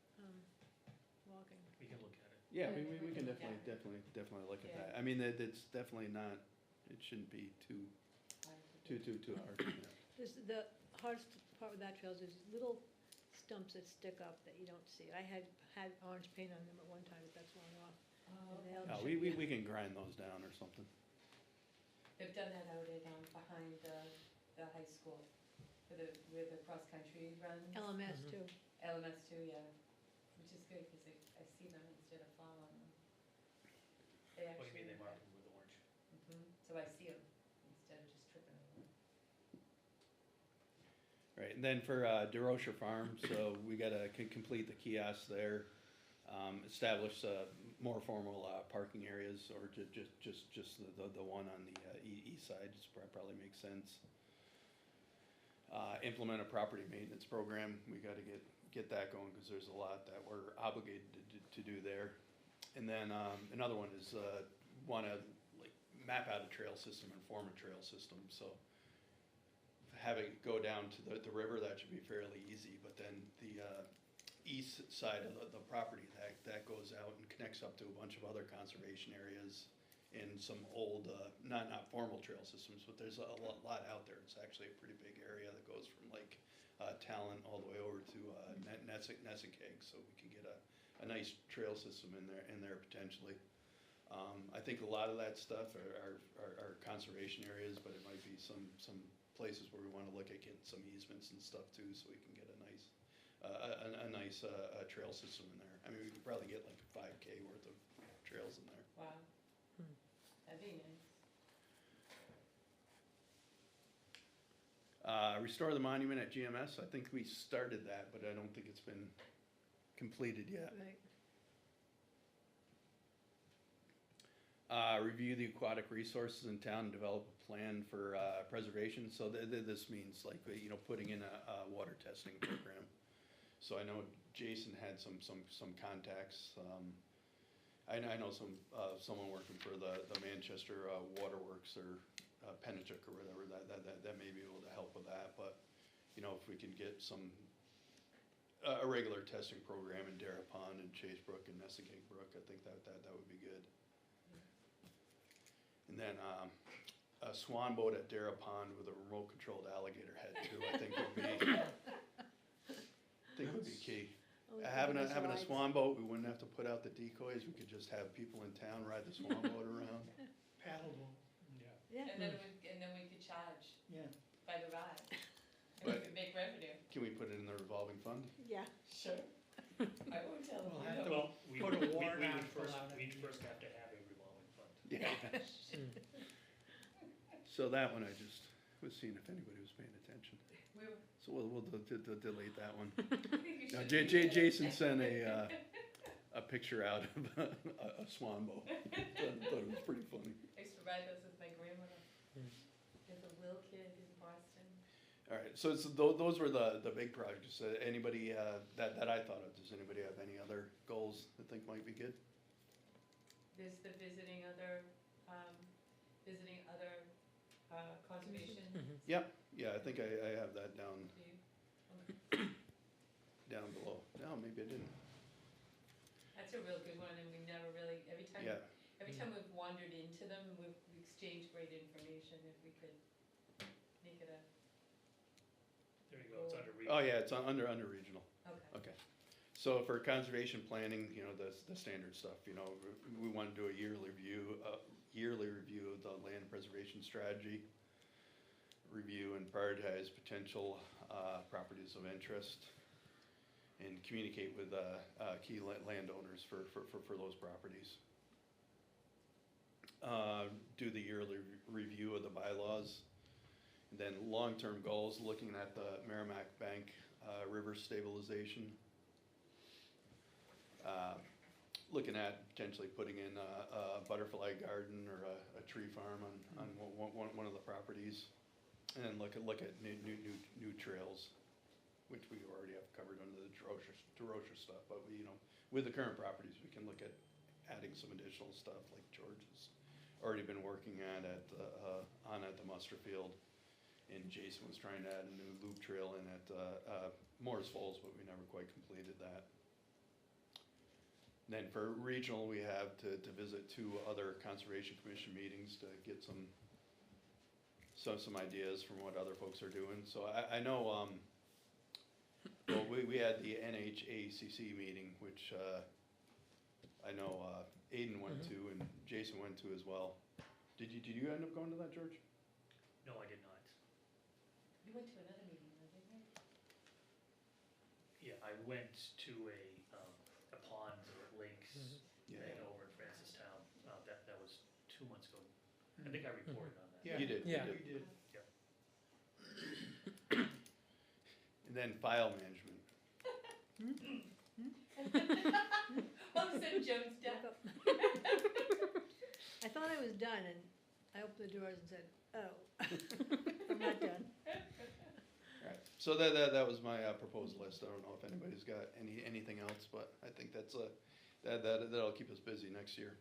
walking. We can look at it. Yeah, Yeah, we we can can look at definitely look at Yeah. that. I mean, it's definitely not, it shouldn't be too hard, yeah. There's the hardest part with that trail is there's little stumps that stick up that you don't see. I had orange paint on them at one time, but that's worn off. Oh, They'll okay. We can grind those down or something. They've done that out at, behind the high school, where the cross-country runs. LMS Mhm. too. LMS too, yeah, which is good, because I see them instead of fall on them. They What do you actually. mean they mark them with orange? So I see them instead of just tripping over them. Right, and then for DeRocher Farm, so we gotta complete the kiosk there, establish more formal parking areas, or just the one on the east side, just probably makes sense. Implement a property maintenance program, we gotta get that going, cause there's a lot that we're obligated to do there. And then, another one is, wanna like map out a trail system and form a trail system, so having it go down to the river, that should be fairly easy, but then the east side of the property, that goes out and connects up to a bunch of other conservation areas and some old, not formal trail systems, but there's a lot out there. It's actually a pretty big area that goes from like Talent all the way over to Nessekeg, so we can get a nice trail system in there potentially. I think a lot of that stuff are conservation areas, but it might be some places where we wanna look at getting some easements and stuff too, so we can get a nice trail system in there. I mean, we could probably get like 5K worth of trails in there. Wow. Hmm. That'd be nice. Restore the monument at GMS, I think we started that, but I don't think it's been completed yet. Right. Review the aquatic resources in town and develop a plan for preservation, so this means like, putting in a water testing program. So I know Jason had some contacts, I know someone working for the Manchester Waterworks or Pennachuck or whatever, that may be able to help with that, but, if we can get some a regular testing program in Dara Pond and Chase Brook and Nessigate Brook, I think that would be good. And then, a swan boat at Dara Pond with a remote controlled alligator head too, I think would be, key. Oh, Having a rides. swan boat, we wouldn't have to put out the decoys, we could just have people in town ride the swan boat around. Paddleboat. Yeah, And then we could charge Yeah. by the ride. And we But- could make revenue. Can we put it in the revolving fund? yeah. Sure. I won't tell We'll you. have to- Well, we Put a would warrant we'd article first, out every we'd year. first have to have a revolving fund. Yeah. So that one, I just was seeing if anybody was paying attention. We were- So we'll delete that one. I think you No, should. Jason sent a picture out of a swan boat. Thought it was pretty funny. I used to ride those with my grandmother. Hmm. There's a little kid in Boston. All right, so those were the big projects. Anybody that I thought of, does anybody have any other goals that think might be good? There's the visiting other conservation. Yeah, I think I have that down view. below. No, maybe I didn't. That's a real good one, and we never really, every Yeah, time we've wandered into them, we've exchanged great information. If we could make it a, There you go, it's under oh regional. yeah, it's under regional. okay. Okay. So for conservation planning, the standard stuff, we want to do a yearly review of the land preservation strategy, review and prioritize potential properties of interest, and communicate with key landowners for those properties. Do the yearly review of the bylaws, and then long-term goals, looking at the Merrimack Bank river stabilization. Looking at potentially putting in a butterfly garden or a tree farm on one of the properties. And then look at new trails, which we already have covered under the DeRocher stuff. But with the current properties, we can look at adding some additional stuff like George has already been working at the muster field. And Jason was trying to add a new loop trail in at Morris Falls, but we never quite completed that. Then for regional, we have to visit 2 other Conservation Commission meetings to get some ideas from what other folks are doing. So I know, well, we had the NHACC meeting, which I know Aiden went to and Jason went to as well. Did you end up going to that, George? No, I did not. You went to another meeting, didn't you? Yeah, I went to a pond or lakes Yeah. thing over in Francistown. That was 2 months ago. I think I reported on that. Yeah. You did. Yeah. You We did. did. And then file management. All of a sudden, Joan's done. I thought I was done, and I opened the doors and said, oh, I'm not done. Alright, so that was my proposed list. I don't know if anybody's got anything else, but I think that'll keep us busy next year.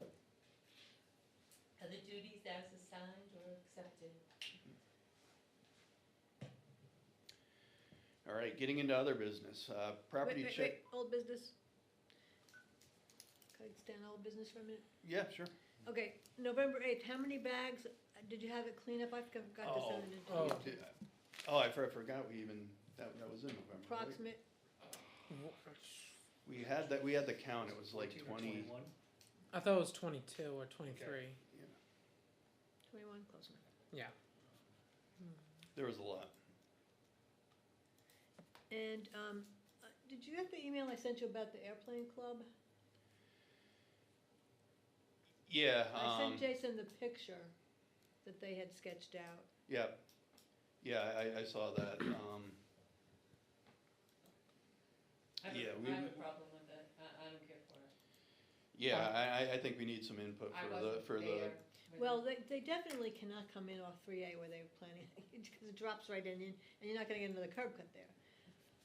Other duties as assigned or accepted. Alright, getting into other business, property Wait, check. old business? Can I stand old business for a minute? Yeah, sure. Okay, November 8th, how many bags, did you have it clean up? I forgot to send it Oh. to you. I forgot we even, that was in November, right? Approximate, We had the count, it was like 14 or 20. 21? I thought it was 22 or 23. 21, close enough. Yeah. There was a lot. And, did you get the email I sent you about the airplane club? Yeah, I sent Jason the picture that they had sketched out. yeah, I saw that, I Yeah, have a problem with it. I don't care for it. yeah, I think we need some input I for wasn't the, there. Well, they definitely cannot come in off 3A where they were planning, because it drops right in, and you're not gonna get another curb cut there.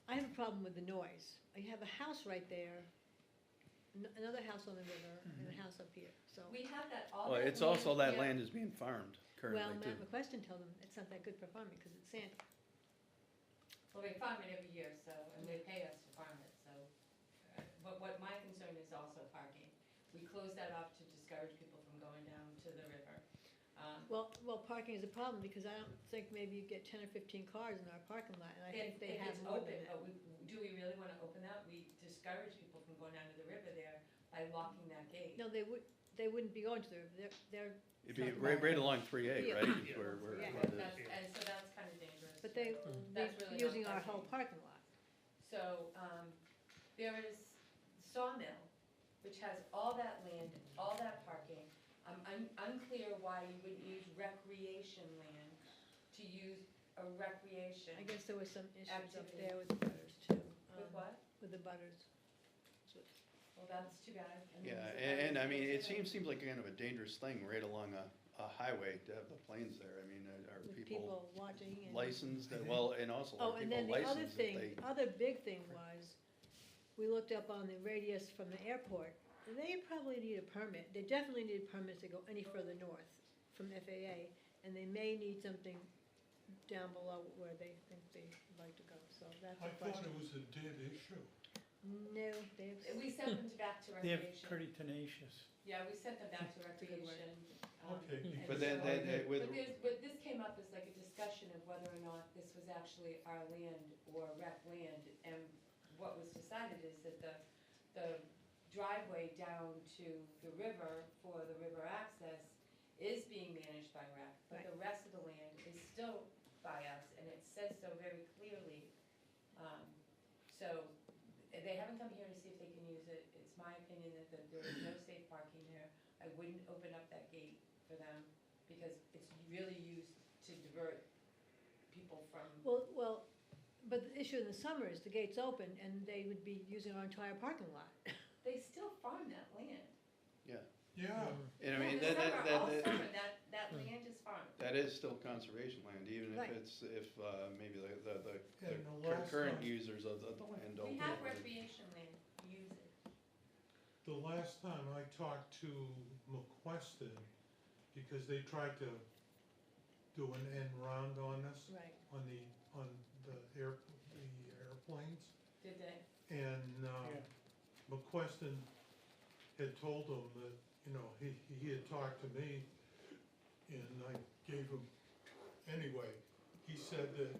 I have a problem with the noise. You have a house right there, another house on the river, and a house up here, so. We have that all. well, that it's also that yeah. land is being farmed Well, currently too. Matt McQuestion told them it's not that good for farming, because it's sandy. Well, we farm it every year, so, and they pay us to farm it, we closed that off to discourage people from going down to the river. Well, parking is a problem, because I don't think maybe you get 10 or 15 cars in our parking lot, and I think they If have it's more open, than that. but do we really wanna open that? We discourage people from going down to the river there by locking that gate. No, they wouldn't be going to the river, they're, It'd be Talking right along 3A, Yeah. right? Yeah. Where Yeah, it is. and so that's kinda dangerous. but they too. would That's be really using not our whole parking. parking lot. So, there is Sawmill, which has all that land, all that parking. I'm unclear why you wouldn't use recreation land to use a recreation. I guess there was some issues up Activity. there with the butters too. With what? With the butters. Well, that's too bad. And Yeah, then and I mean, it it's- seems like kind of a dangerous thing right along a highway to have the planes there. I mean, are With people people watching and. licensed, well, and also Oh, are and people then the other licensed if thing, they? the other big thing was, we looked up on the radius from the airport, and they probably need a permit. They definitely need a permit to go any further north from FAA, and they may need something down below where they think they'd like to go, so that's I a thought question. it was a dead issue. No, they've, We sent them back to They're recreation. pretty tenacious. Yeah, we sent them back to a good word. recreation. Okay. and But then, so- with, But this came up as like a discussion of whether or not this was actually our land or rec land. And what was decided is that the driveway down to the river for the river access is being managed by rec. But Right. the rest of the land is still by us, and it says so very clearly. So they haven't come here to see if they can use it. It's my opinion that there is no safe parking there. I wouldn't open up that gate for them because it's really used to divert people from, well, but the issue in the summer is the gate's open, and they would be using our entire parking lot. they still farm that land. Yeah, and I mean, In the summer, all that, summer, that land is farmed. that is still conservation land, even if Right. maybe the And the last current time- users of the land don't. We have really- recreation land, use it. the last time I talked to McQueston, because they tried to do an end round on us, Right. on the airplanes, Did they? and, McQuestion had told them that, you know, he had talked to me, and I gave him, anyway, he said that,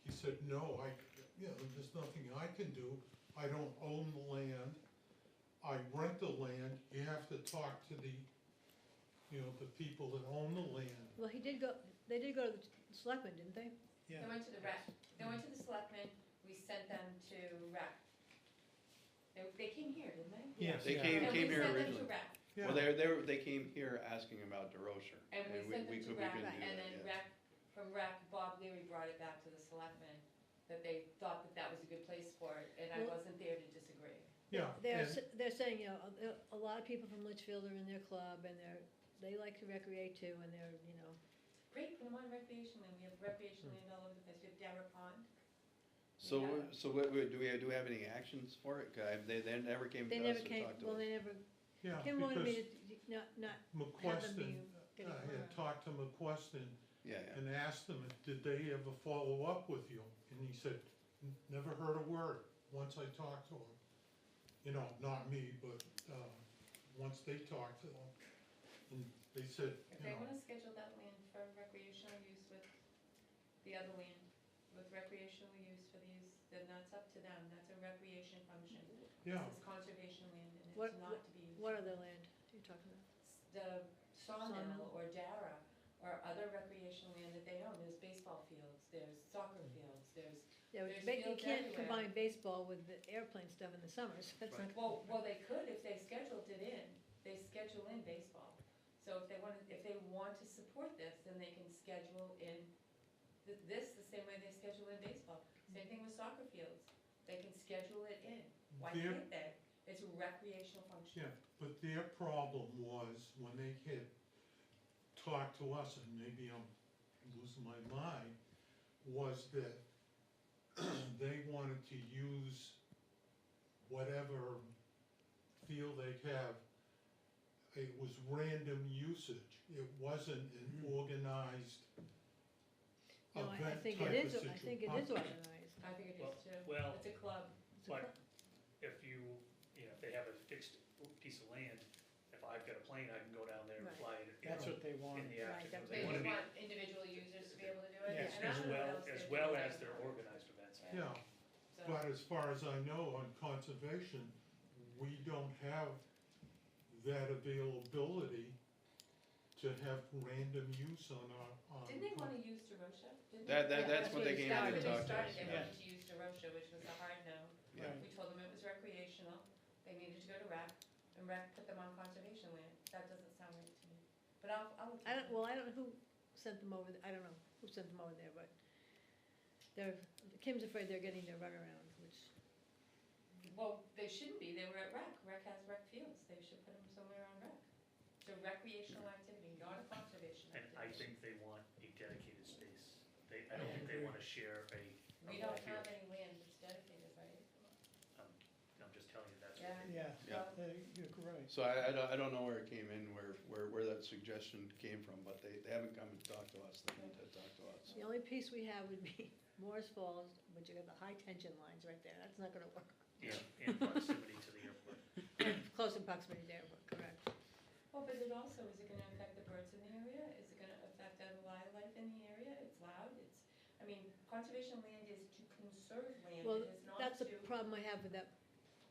he said, no, there's nothing I can do, I don't own the land, I rent the land, you have to talk to the people that own the land. Well, they did go to the selectmen, didn't they? They went to the rec, they went to the selectmen, we sent them to rec. They came here, didn't they? Yes. They Yeah. came And we here sent them originally. to rec, Yeah. Well, they came here asking about DeRocher. and we sent them to couldn't rec, do and that, then yeah. rec, from rec, Bob Leary brought it back to the selectmen, that they thought that that was a good place for it, and I Well- wasn't there to disagree. Yeah, They're saying, you know, a lot of people from Litchfield are in their club, and they like to recreate too, and they're, you know, Great, put them on recreation land, we have recreation land all over the place, we have Darrah Pond. So, Yeah. so do we have any actions for it? They never came they to never us to came, talk to well, us. they never, yeah, Kim wanted me because to not have them McQuestion, be getting I had around. talked to McQuestion Yeah, yeah. and asked him, did they ever follow up with you? And he said, never heard a word, once I talked to him. You know, not me, but, once they talked to him, and they said, If you they know, wanna schedule that land for recreational use with the other land, with recreational use for these, then that's up to them, that's a recreation function. yeah, This is conservation land and What- it's not to be used. What other land are you talking about? The Sawmill Sawmill. or Darrah or other recreation land that they own, there's baseball fields, there's soccer fields, there's, Yeah, There's but you fields can't everywhere. combine baseball with the airplane stuff in the summer, so that's not. well, they could if they scheduled it in, they schedule in baseball. So if they want to support this, then they can schedule in this the same way they schedule in baseball. Same thing with soccer fields, they can schedule it in. Why Their- can't they? It's a recreational function. yeah, but their problem was, when they had talked to us, and maybe I'm losing my mind, was that they wanted to use whatever field they have. It was random usage, it wasn't an organized No, I event think type it of is, situation. I think it is organized. I think it is too. Well, It's a club. It's a But club. if you know, if they have a fixed piece of land, if I've got a plane, I can go down there and Right. fly it, you That's know, what they want. in the Right, afternoon. that's They They wanna just be, want individual users to be able to do it, Yes. and I as don't know what well, else as they're well doing as right their now. organized events. Yeah, So, but as far as I know, on conservation, we don't have that availability to have random use on our, on. didn't they wanna use DeRoche? Didn't That, they? that, that's what they came in to That's talk when to they us. started, they Yeah. wanted to use DeRoche, which was a hard no. Yeah. We told them it was recreational, they needed to go to rec, and rec put them on conservation land. That doesn't sound right to me. But I'll look. I don't, into it. well, I don't know who sent them over, I don't know who sent them over there, but they're, Kim's afraid they're getting their runaround, which, Well, they shouldn't be, they were at rec, rec has rec fields, they should put them somewhere on rec. It's a recreational activity, not a conservation And I activity. think they want a dedicated space. I don't think they wanna share a We ball don't field. have any land that's dedicated, right? I'm just telling you that's. Yeah. Yeah, Yeah. you're right. So I don't know where it came in, where that suggestion came from, but they haven't come and talked to us, they need to talk to us. the only piece we have would be Morris Falls, but you got the high tension lines right there, that's not gonna work. Yeah, in proximity to the airport. Close in proximity to the airport, correct. Well, but it also, is it gonna affect the birds in the area? Is it gonna affect other wildlife in the area? It's loud, I mean, conservation land is to conserve land, Well, it is not that's to. the problem I have with that,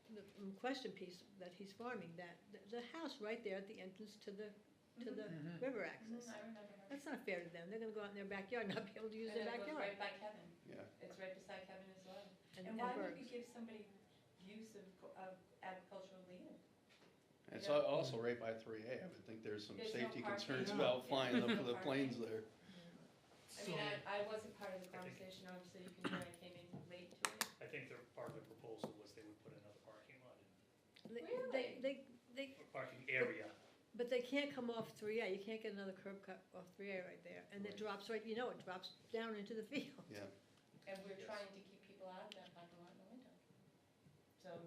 the question piece that he's farming, that, there's a house right there at the entrance to the Mhm. river Mhm, access. I remember her. That's not fair to them, they're gonna go out in their backyard and not be able to use And their it goes backyard. right by Kevin, Yeah, it's right beside Kevin as well. And And why would birds. we give somebody use of agricultural land? it's Yeah. also right by 3A, I would think there's some There's no safety parking. concerns Yeah. about flying Yeah. the planes there. I So, mean, I wasn't part of the I think- conversation, obviously, you can hear I came in late to it. I think their, part of the proposal was they would put another parking lot in, They, or parking area. but they can't come off 3A, you can't get another curb cut off 3A right there, and it Right. drops right, you know, it drops down into the field. Yeah, And we're Yes. trying to keep people out of that parking lot in the winter. So,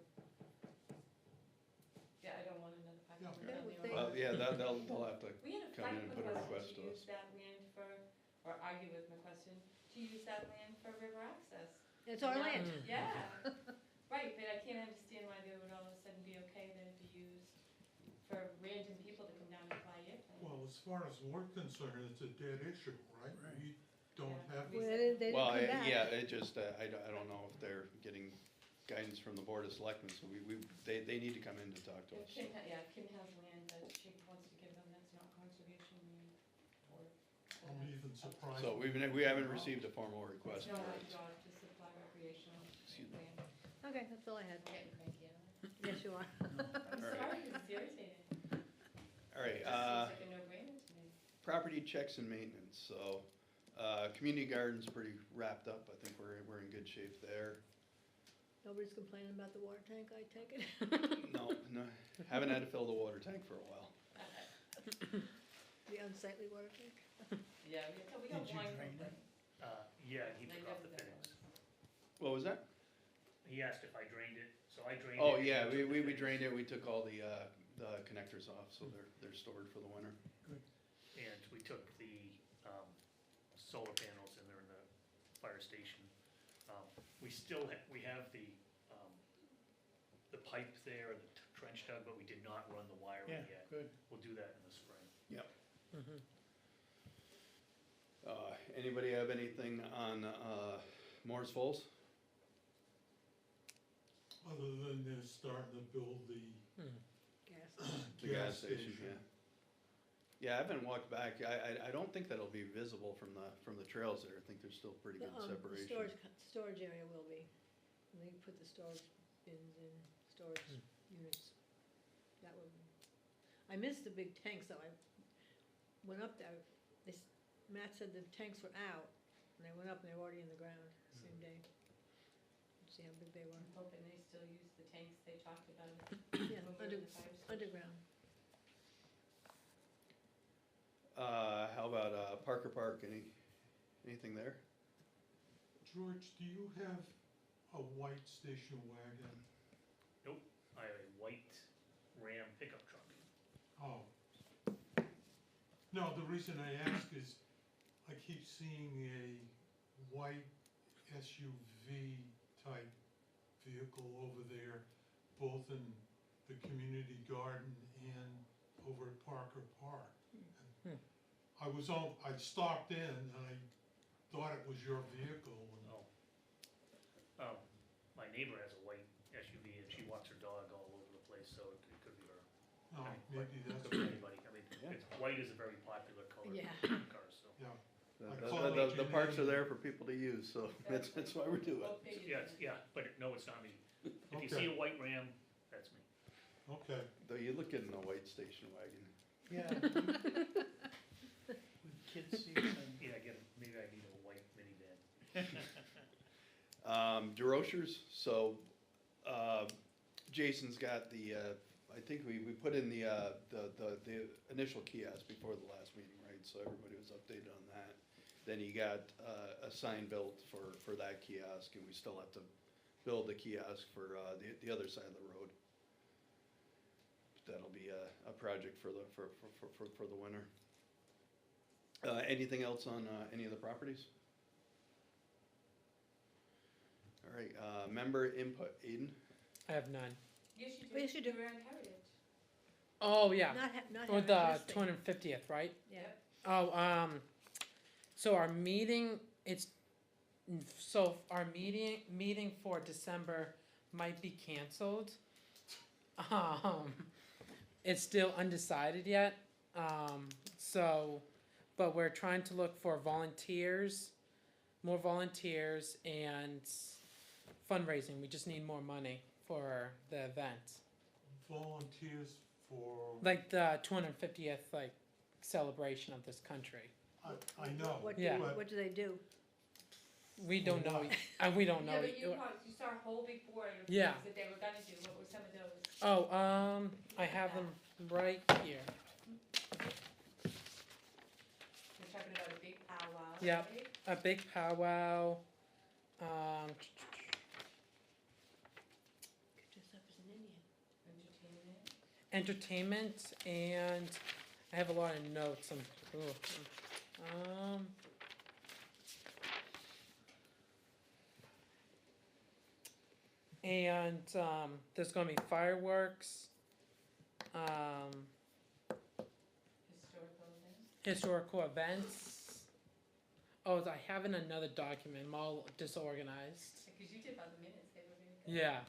yeah, I don't want another parking lot Yeah. down Yeah, there. well, yeah, they'll have to, We had a come fight in and with put a McQuestion request to to use us. that land for, or argue with McQuestion, to use that land for river access. It's our And land. Mm. Yeah, right, but I can't understand why they would all of a sudden be okay that it'd be used for random people to come down and fly airplanes. well, as far as we're concerned, it's a dead issue, right? Right. We don't Yeah. have, Well, they didn't well, come back. yeah, it just, I don't know if they're getting guidance from the Board of Selectmen, so they need to come in to talk to If us. Kim, yeah, if Kim has land that she wants to give them, that's not conservation land, or. I'm even surprised. So we haven't received a formal request It's not for our it. job to supply recreational Excuse me. land. Okay, that's all I had. I'm getting cranky, Ellen. Yes, you are. I'm All right. sorry, it's irritating. All right, It just seems like a no-brainer to me. property checks and maintenance, so, community garden's pretty wrapped up, I think we're in good shape there. Nobody's complaining about the water tank, I take it? No, haven't had to fill the water tank for a while. The unsightly water tank? Yeah, we got Did you one drain it? complaint. Yeah, he and I took off never the got fittings. What was that? He asked if I drained it, so I drained it. Oh, and he yeah, took the we fittings. drained it, we took all the connectors off, so they're stored for the winter. And we took the solar panels and they're in the fire station. We still, we have the pipe there and the trench dug, but we did not run the wiring Yeah, yet. good. We'll do that in the spring. Mhm. Anybody have anything on Morris Falls? Other than they're starting to build the Gas. The gas station, yeah. Yeah, I haven't walked back, I don't think that'll be visible from the trails there, I think there's still pretty good The separation. storage area will be. When they put the storage bins in, storage units, that will be. I missed the big tanks though, I went up there, Matt said the tanks were out, and I went up and they were already in the ground, same day. See how big they were. I'm hoping they still use the tanks they talked about. Yeah, when we were under, in the fire station. underground. How about Parker Park, anything there? George, do you have a white station wagon? I have a white Ram pickup truck. Oh. No, the reason I ask is I keep seeing a white SUV type vehicle over there, both in the community garden and over at Parker Park. And I stopped in and I thought it was your vehicle and My neighbor has a white SUV and she walks her dog all over the place, so it could be her. oh, I mean, maybe It that's, could be anybody. I mean, Yeah. white is a very popular color Yeah. in cars, so. yeah. I The- call The, it the parks are Janine. there for people to use, so that's why we do it. Both pages. But no, it's not me. If you Okay. see a white Ram, that's me. Okay, Though you look good in a white station wagon. Yeah. With kids seats and. Yeah, maybe I need a white minivan. DeRochers, so, Jason's got the, I think we put in the initial kiosk before the last meeting, right? So everybody was updated on that. Then he got, a sign built for that kiosk, and we still have to build the kiosk for, the other side of the road. That'll be a project for the winter. Anything else on, any of the properties? All right, member input, Aiden? I have none. Yes, you do. Yes, you do. You're on Heritage. Oh, yeah, Not with having the this thing. 250th, right? Yeah. Oh, so our meeting, our meeting for December might be canceled. It's still undecided yet, but we're trying to look for volunteers, more volunteers and fundraising. We just need more money for the event. volunteers for, Like the 250th, like, celebration of this country. I know, Yeah. What do they do? We don't know, we don't know. Yeah, but you saw a whole big board of Yeah. things that they were gonna do. What were some of those? Oh, I have them right here. You're talking about a big powwow. Yep. right? A big powwow, Dress up as an Indian. Entertainment. entertainment, and I have a lot of notes. And there's gonna be fireworks, Historical events. historical events. Oh, I have in another document. I'm all disorganized. Because you did about the minutes, they were very good. Yeah.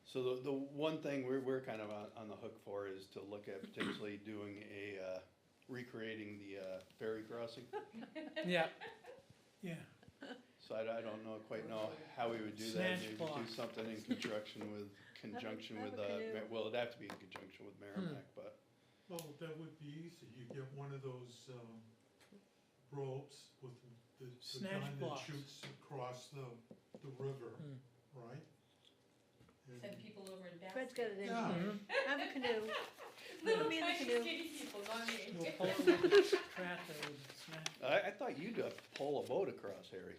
So the one thing we're kind of on the hook for is to look at potentially doing recreating the ferry crossing. Yeah. Yeah. So I don't quite know how we would do that. Snatch Maybe block. do something in conjunction with, Have a canoe. well, it'd have to be in conjunction with Merrimack, but, well, that would be easy, you get one of those, ropes with the Snatch gun that blocks. shoots across the river, Mm. right? And- Send people over in baskets. Fred's got it in. Yeah. Mhm. Have a canoe. Little me in the tiny canoe. skinny people, not me. You'll pull it with a tractor with a snatch. I thought you'd pull a boat across, Harry.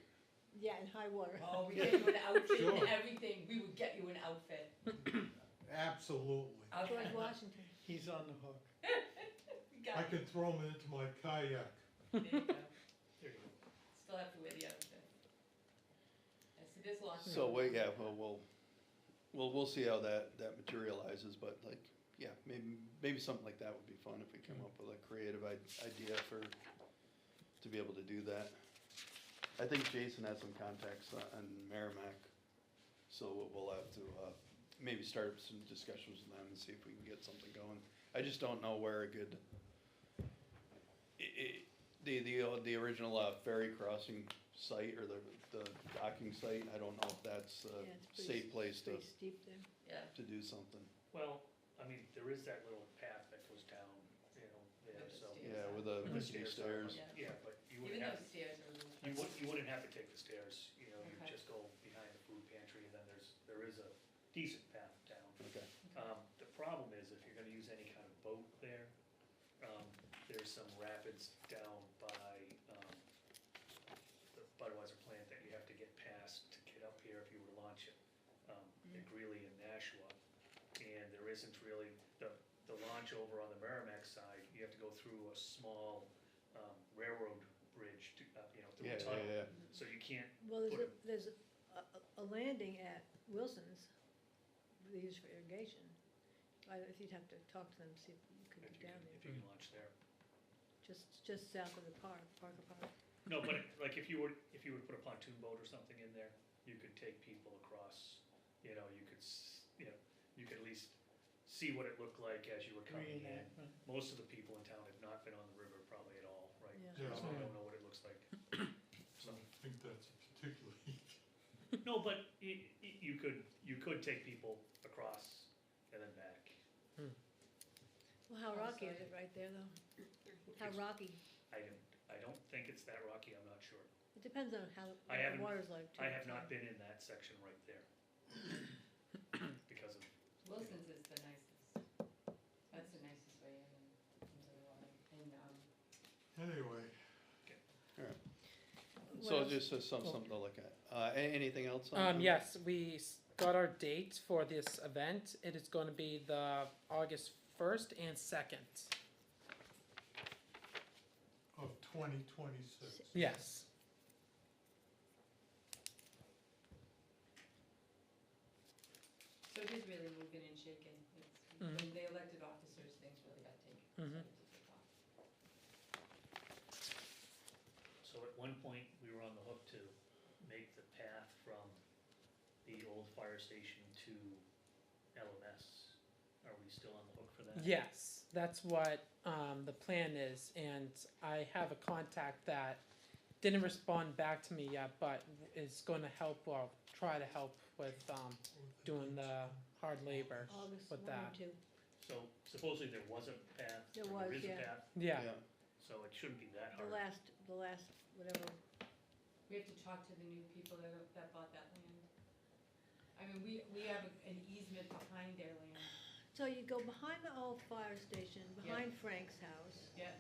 Yeah, in high water. Oh, we get you an outfit Sure. and everything. We would get you an outfit. Absolutely. George Okay. Washington. He's on the hook. We got I it. could throw them into my kayak. There you go. There you go. Still have to wear the outfit. I see this lots. So, yeah, we'll see how that materializes, but like, yeah, maybe something like that would be fun if we come up with a creative idea to be able to do that. I think Jason has some contacts on Merrimack, so we'll have to, maybe start some discussions with them and see if we can get something going. I just don't know where a good, the original ferry crossing site or the docking site, I don't know if that's a Yeah, it's pretty safe place to Pretty steep there. Yeah. do something. Well, I mean, there is that little path that goes down, there, With the so. stairs. Yeah, with the With steep on stairs. them. Yeah. Yeah, but you Even wouldn't though have, the stairs are a little. you wouldn't have to take the stairs, you'd Okay. just go behind the food pantry, and then there is a decent path down. Okay. The problem is if you're gonna use any kind of boat there, there's some rapids down by, the Budweiser plant that you have to get past to get up here if you were to launch it. At Greeley and Nashua, and there isn't really, the launch over on the Merrimack side, you have to go through a small, railroad bridge to, through Yeah, a tunnel. yeah, yeah. So you can't, Well, Put there's a landing at Wilson's, they use for irrigation. If you'd have to talk to them, see if you could if get you down can, there, if you can launch there. just south of the Parker Park. No, but like if you were to put a pontoon boat or something in there, you could take people across, you could at least see what it looked like as you were coming in. Reenactment. Most of the people in town have not been on the river probably at all, right? Yeah. Yeah. So they don't know what it looks like. I don't think that's a particularly, No, but you could take people across and then back. Well, how rocky is it right there, though? How It's- rocky? I don't think it's that rocky, I'm not sure. It depends on how I the haven't- water's like, too. I have not been in that section right there. Because of, Wilson's is the nicest. That's the nicest way in into the water. And, anyway, What So else? just something to look at. Anything else? Yes, we got our dates for this event. It is going to be the August 1st and 2nd. of 2026. Yes. so it is really moving and shaking. It's, Mhm. when they elected officers, things really got taken. Mhm. started to take off. so at one point, we were on the hook to make the path from the old fire station to LMS. Are we still on the hook for that? Yes, that's what the plan is, and I have a contact that didn't respond back to me yet, but is going to help, or try to help with doing the hard labor. August with 1 that. or 2. So supposedly there was a path. There or was, There is a yeah. path, Yeah. so it shouldn't be that The hard. last, whatever, We have to talk to the new people that bought that land. I mean, we have an easement behind their land. so you go behind the old fire station, behind Frank's house. Yeah.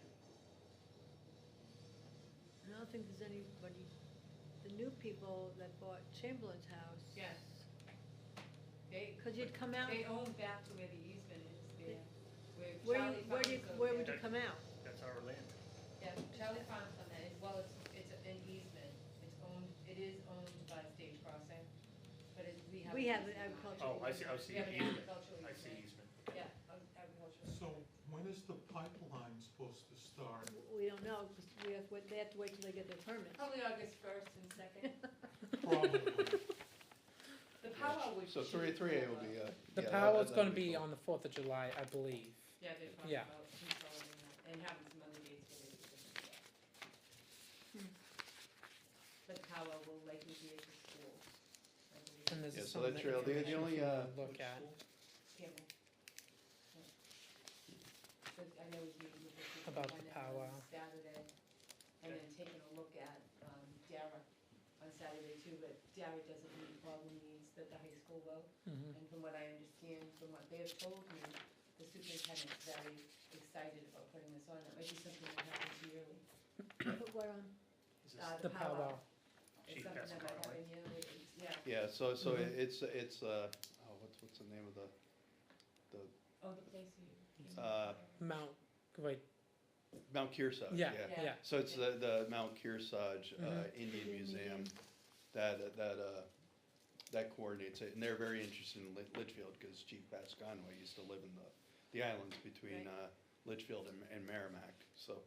I don't think there's anybody, the new people that bought Chamberlain's house. Yes. They, Cause you'd come out, they own back to where the easement is there, where where Charlie Farms over where would there. you come out? That's our land. Yeah, Charlie Farms on that, well, it's an easement, it is owned by Stage Crossing, but We have an an easement. agricultural. Oh, I see, I see We have an easement. agricultural I see easement. easement. Yeah, agricultural. So when is the pipeline supposed to start? We don't know, cause they have to wait till they get their permits. Probably August 1st and 2nd. Probably. The powwow would. So shoot 3A for will be, The yeah, powwow's that'd going to be cool. on the 4th of July, I believe. Yeah, they're talking Yeah. about consolidating that and having some other dates where they do different stuff. But the powwow will likely be at the school, I believe. And there's Yeah, so some that trail, the information only, for you to look Which at. school? Campbell. Yeah. But I know he's meeting with the people About the on it powwow. on Saturday, and then taking a look at, Dara on Saturday too, but Dara doesn't meet all the needs that the high school will. Mhm. And from what I understand, from what they have told me, the superintendent's very excited about putting this on. That might be something that happens yearly. Put what on? Is this- The powwow. It's Chief something that might Pasquale. happen yearly, yeah. Yeah, so Mhm. it's, what's the name of the, Oh, the place you. Mount, wait, Mount Kearsarge, yeah, Yeah. yeah. So it's the Mount Kearsarge Mhm. Indian Indian Museum that coordinates it, and they're very interested in Litchfield, because Chief Pasquale used to live in the islands between Litchfield and Merrimack, so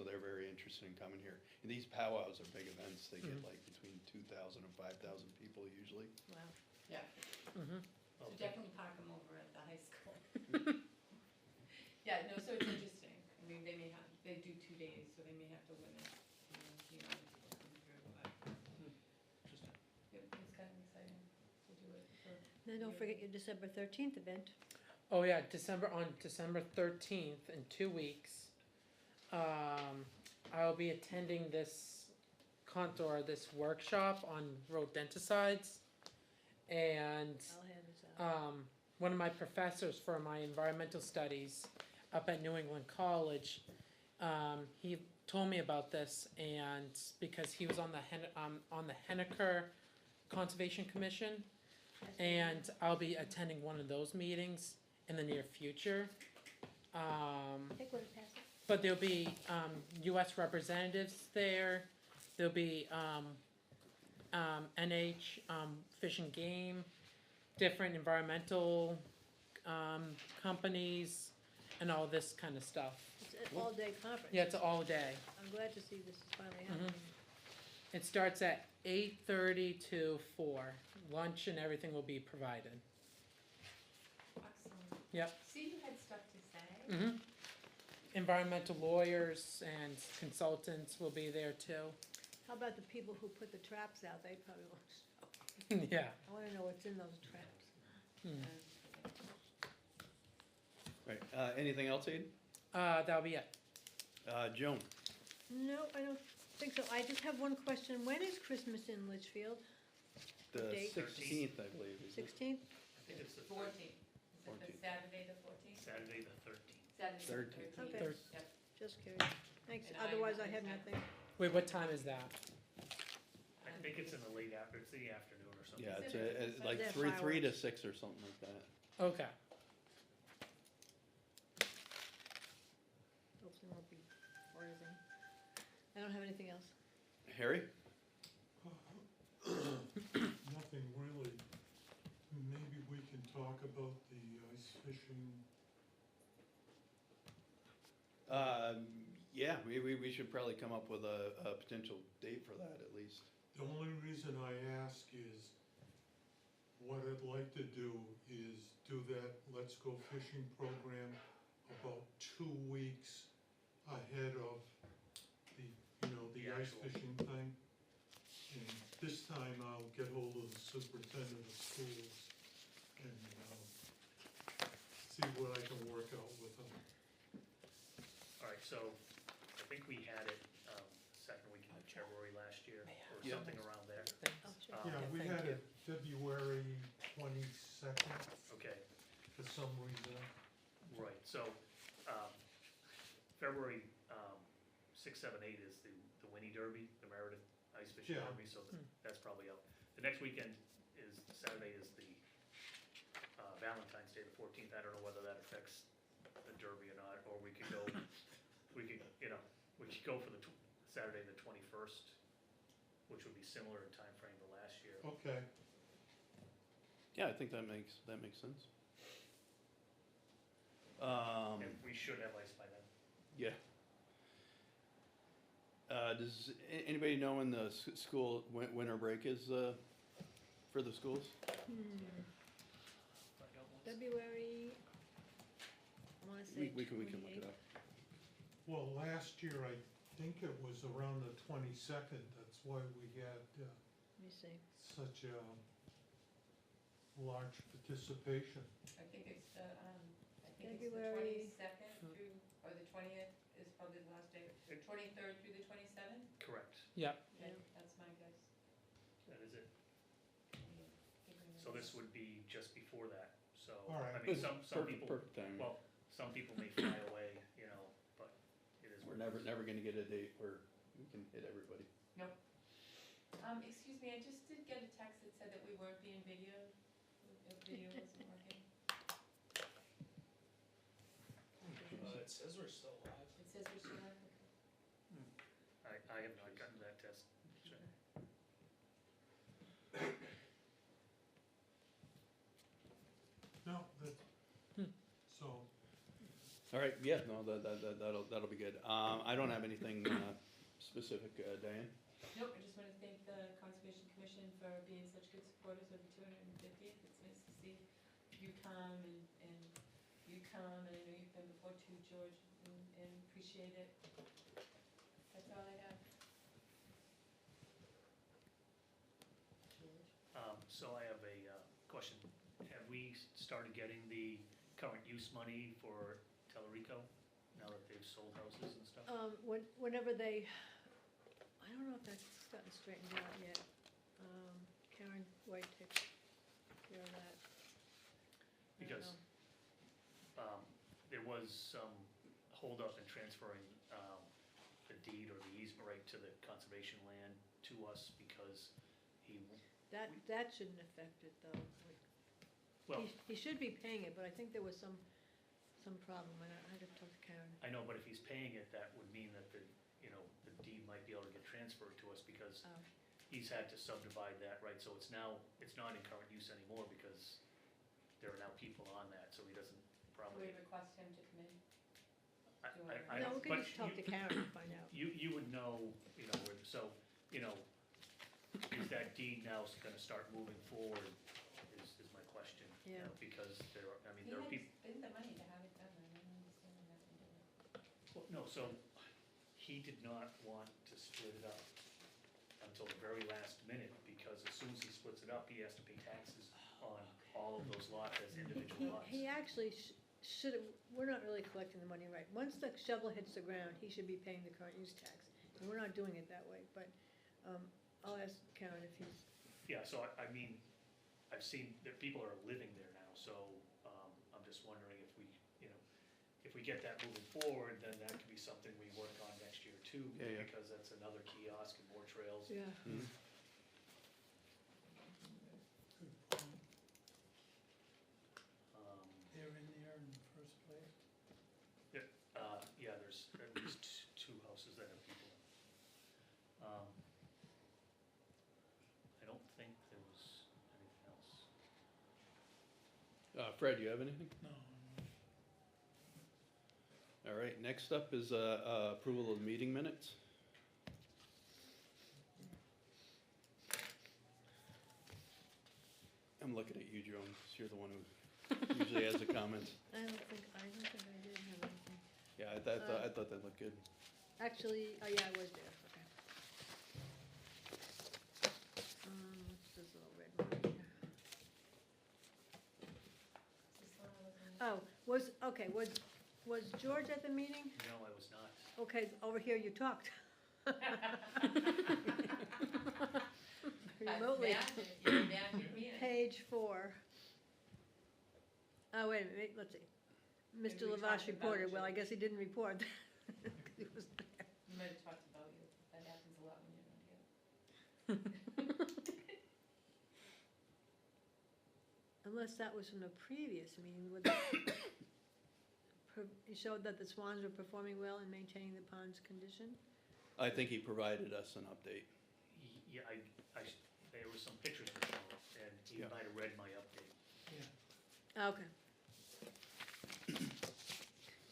they're very interested in coming here. And these powwows are big events, they get Mhm. like between 2,000 and 5,000 people usually. Wow. Yeah, Mhm. so Okay. definitely park them over at the high school. Yeah, no, so it's interesting. I mean, they do 2 days, so they may have to limit, people coming through, but, Interesting. it's kind of exciting to do it for. Then don't forget your December 13th event. Oh yeah, on December 13th, in 2 weeks, I'll be attending this workshop on rodenticides, and I'll hand this out. one of my professors for my environmental studies up at New England College, he told me about this, and because he was on the Hennecker Conservation Commission, and I'll be attending one of those meetings in the near future. Take one and pass it. But there'll be, US representatives there, there'll be, NH, Fish and Game, different environmental, companies, and all this kind of stuff. It's an all-day conference. Yeah, it's all day. I'm glad to see this is finally Mhm. happening. It starts at 8:30 to 4. Lunch and everything will be provided. Excellent. Yep. See, you had stuff to say. Hmm. Environmental lawyers and consultants will be there too. How about the people who put the traps out? They probably won't. Yeah. I wanna know what's in those traps. Hmm. Right, anything else, Aiden? That'll be it. Joan? No, I don't think so. I just have one question. When is Christmas in Litchfield? The Date? 16th, I believe, is it? 16th? I think it's the 14th. Is it the 14th. Saturday the 14th? Saturday the 13th. Saturday the 13th. 13th. Okay. Third. Yep. Just curious. Thanks. And I Otherwise, I know have exactly. nothing. Wait, what time is that? I think it's in the late after, it's the afternoon or something. Yeah, Is it's it- like They're 3 to fireworks. 6 or something like that. Okay. Hopefully it won't be freezing. I don't have anything else. Harry? Nothing really. Maybe we can talk about the ice fishing. Yeah, we should probably come up with a potential date for that at least. The only reason I ask is, what I'd like to do is do that Let's Go Fishing program about 2 weeks ahead of the, the The ice actual. fishing thing. And this time I'll get hold of the superintendent of schools and, see what I can work out with them. All right, so I think we had it, second week in February last year, or Yeah. something around there. I'll check. Yeah, we thank had you. it February 22nd Okay, for some reason. right, so, February, 6, 7, 8 is the Winnie Derby, the Meredith Ice Fishing Yeah. Derby, so that's probably out. The next weekend is, Saturday is the, Valentine's Day, the 14th, I don't know whether that affects the Derby or not, or we could go, we could go for the Saturday, the 21st, which would be similar in time frame to last year. Okay, Yeah, I think that makes sense. And we should have ice by then. Yeah. Does anybody know when the school winter break is for the schools? February, I wanna say We can look 28th. it up. well, last year I think it was around the 22nd, that's why we had Let me see. such a large participation. I think it's the, February. 22nd through, or the 20th is probably the last day. 23rd through the 27th? Correct, Yep. Okay, that's my guess. that is it. Figuring it So out. this would be just before that, so, All right. I mean, some people, Perfect timing. well, some people may fly away, but it is. We're what it is. never gonna get a date where we can hit everybody. Excuse me, I just did get a text that said that we weren't being videoed. The video wasn't working. It says we're still live. It says we're still on. I have not gotten that test. No, that, so, All right, yeah, no, that'll be good. I don't have anything specific, Diane? Nope, I just want to thank the Conservation Commission for being such good supporters of the 250th. It's nice to see you come and you come, and I know you've been before too, George, and appreciate it. That's all I have. George? So I have a question. Have we started getting the current use money for Tellerico now that they've sold houses and stuff? Whenever they, I don't know if that's gotten straightened out yet. Karen White takes care of that. I don't Because know. there was some holdup in transferring the deed or the easement right to the conservation land to us because he, That shouldn't affect it, though. well, He should be paying it, but I think there was some some problem, and I had to talk to Karen. I know, but if he's paying it, that would mean that the, you know, the deed might be able to get transferred to us because Oh. he's had to subdivide that, right? So it's now, it's not in current use anymore because there are now people on that, so he doesn't Do probably. we request him to come in? I No, don't, we can but just talk to you, Karen and find out. you would know, you know, where, so, you know, is that deed now gonna start moving forward is my question. You Yeah. know, because there are, I mean, He there had are people. spent the money to have it done, I don't understand what happened to it. Well, no, so he did not want to split it up until the very last minute, because as soon as he splits it up, he has to pay taxes on all of those lots as individual lots. He actually should have, we're not really collecting the money right. Once the shovel hits the ground, he should be paying the current use tax. And we're not doing it that way, but I'll ask Karen if he's, Yeah, so I mean, I've seen that people are living there now, so I'm just wondering if we, you know, if we get that moving forward, then that could be something we work on next year too, Yeah, yeah. because that's another kiosk and more trails. yeah. Mhm. Um, They're in there in the first place? Yeah, there's at least two houses that have people in. I don't think there was anything else. Fred, you have anything? No. All right, next up is approval of meeting minutes. I'm looking at you, Joan, 'cause you're the one who usually has the comments. I don't think I did have anything. Yeah, I thought that looked good. Actually, oh yeah, I was there, okay. What's this little red one here? Is this one I wasn't in? Oh, was George at the meeting? No, I was not. Okay, over here you talked. Remotely. Imagine being. Page 4. Oh, wait a minute, let's see. Maybe Mr. we Lavash talked about reported, well, I you. guess he didn't report. He was there. We might have talked about you, that happens a lot when you're not here. Unless that was from the previous meeting, he showed that the swans were performing well in maintaining the pond's condition? I think he provided us an update. Yeah, there were some pictures were shown, and he Yeah. might have read my update. Okay.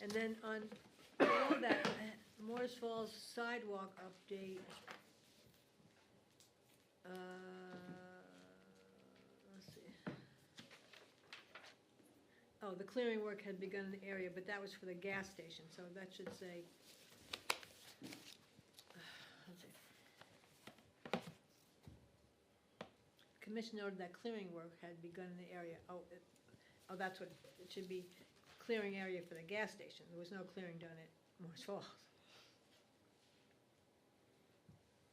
And then on below that, Morris Falls sidewalk update. Let's see. Oh, the clearing work had begun in the area, but that was for the gas station, so that should say. Let's see. Commission noted that clearing work had begun in the area. Oh, that's what, it should be clearing area for the gas station. There was no clearing done at Morris Falls.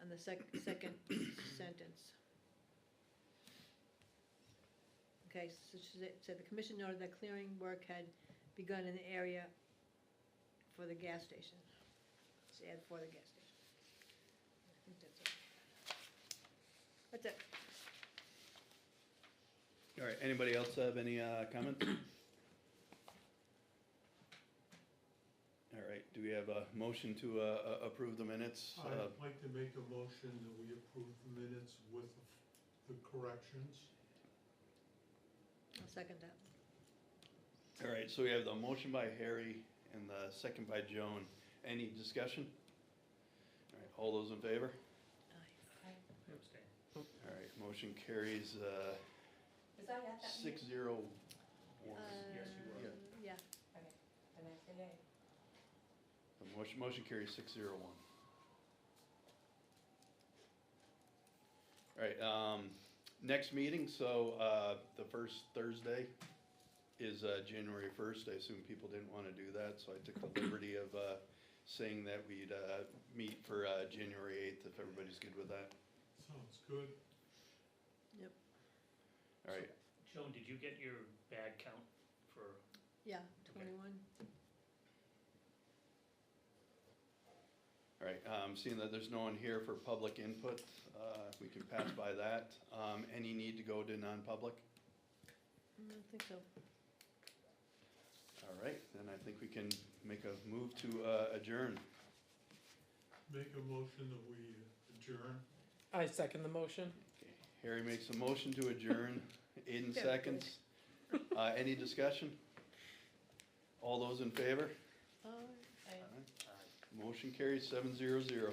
And the second sentence. Okay, so it said the commission noted that clearing work had begun in the area for the gas station. Let's add for the gas station. I think that's it. That's it. All right, anybody else have any comments? All right, do we have a motion to approve the minutes? I'd like to make a motion that we approve the minutes with the corrections. I'll second that. All right, so we have the motion by Harry and the second by Joan. Any discussion? All right, all those in favor? I abstain. All right, motion carries Was I at that meeting? 6-0. Yes, you were. Yeah. Okay, then I say yay. The motion carries 6-0-1. All right, next meeting, so the first Thursday is January 1st. I assume people didn't want to do that, so I took the liberty of saying that we'd meet for January 8th, if everybody's good with that. Sounds good. All right, Joan, did you get your bag count for, Yeah, Okay. 21. all right, seeing that there's no one here for public input, we can pass by that. Any need to go to non-public? I don't think so. All All right, then I think we can make a move to adjourn. Make a motion that we adjourn. I second the motion. Harry makes a motion to adjourn, Aiden Yeah, seconds. Any discussion? All those in favor? I- Motion carries 7-0-0.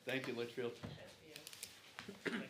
Thank you, Litchfield. That's for you. Thank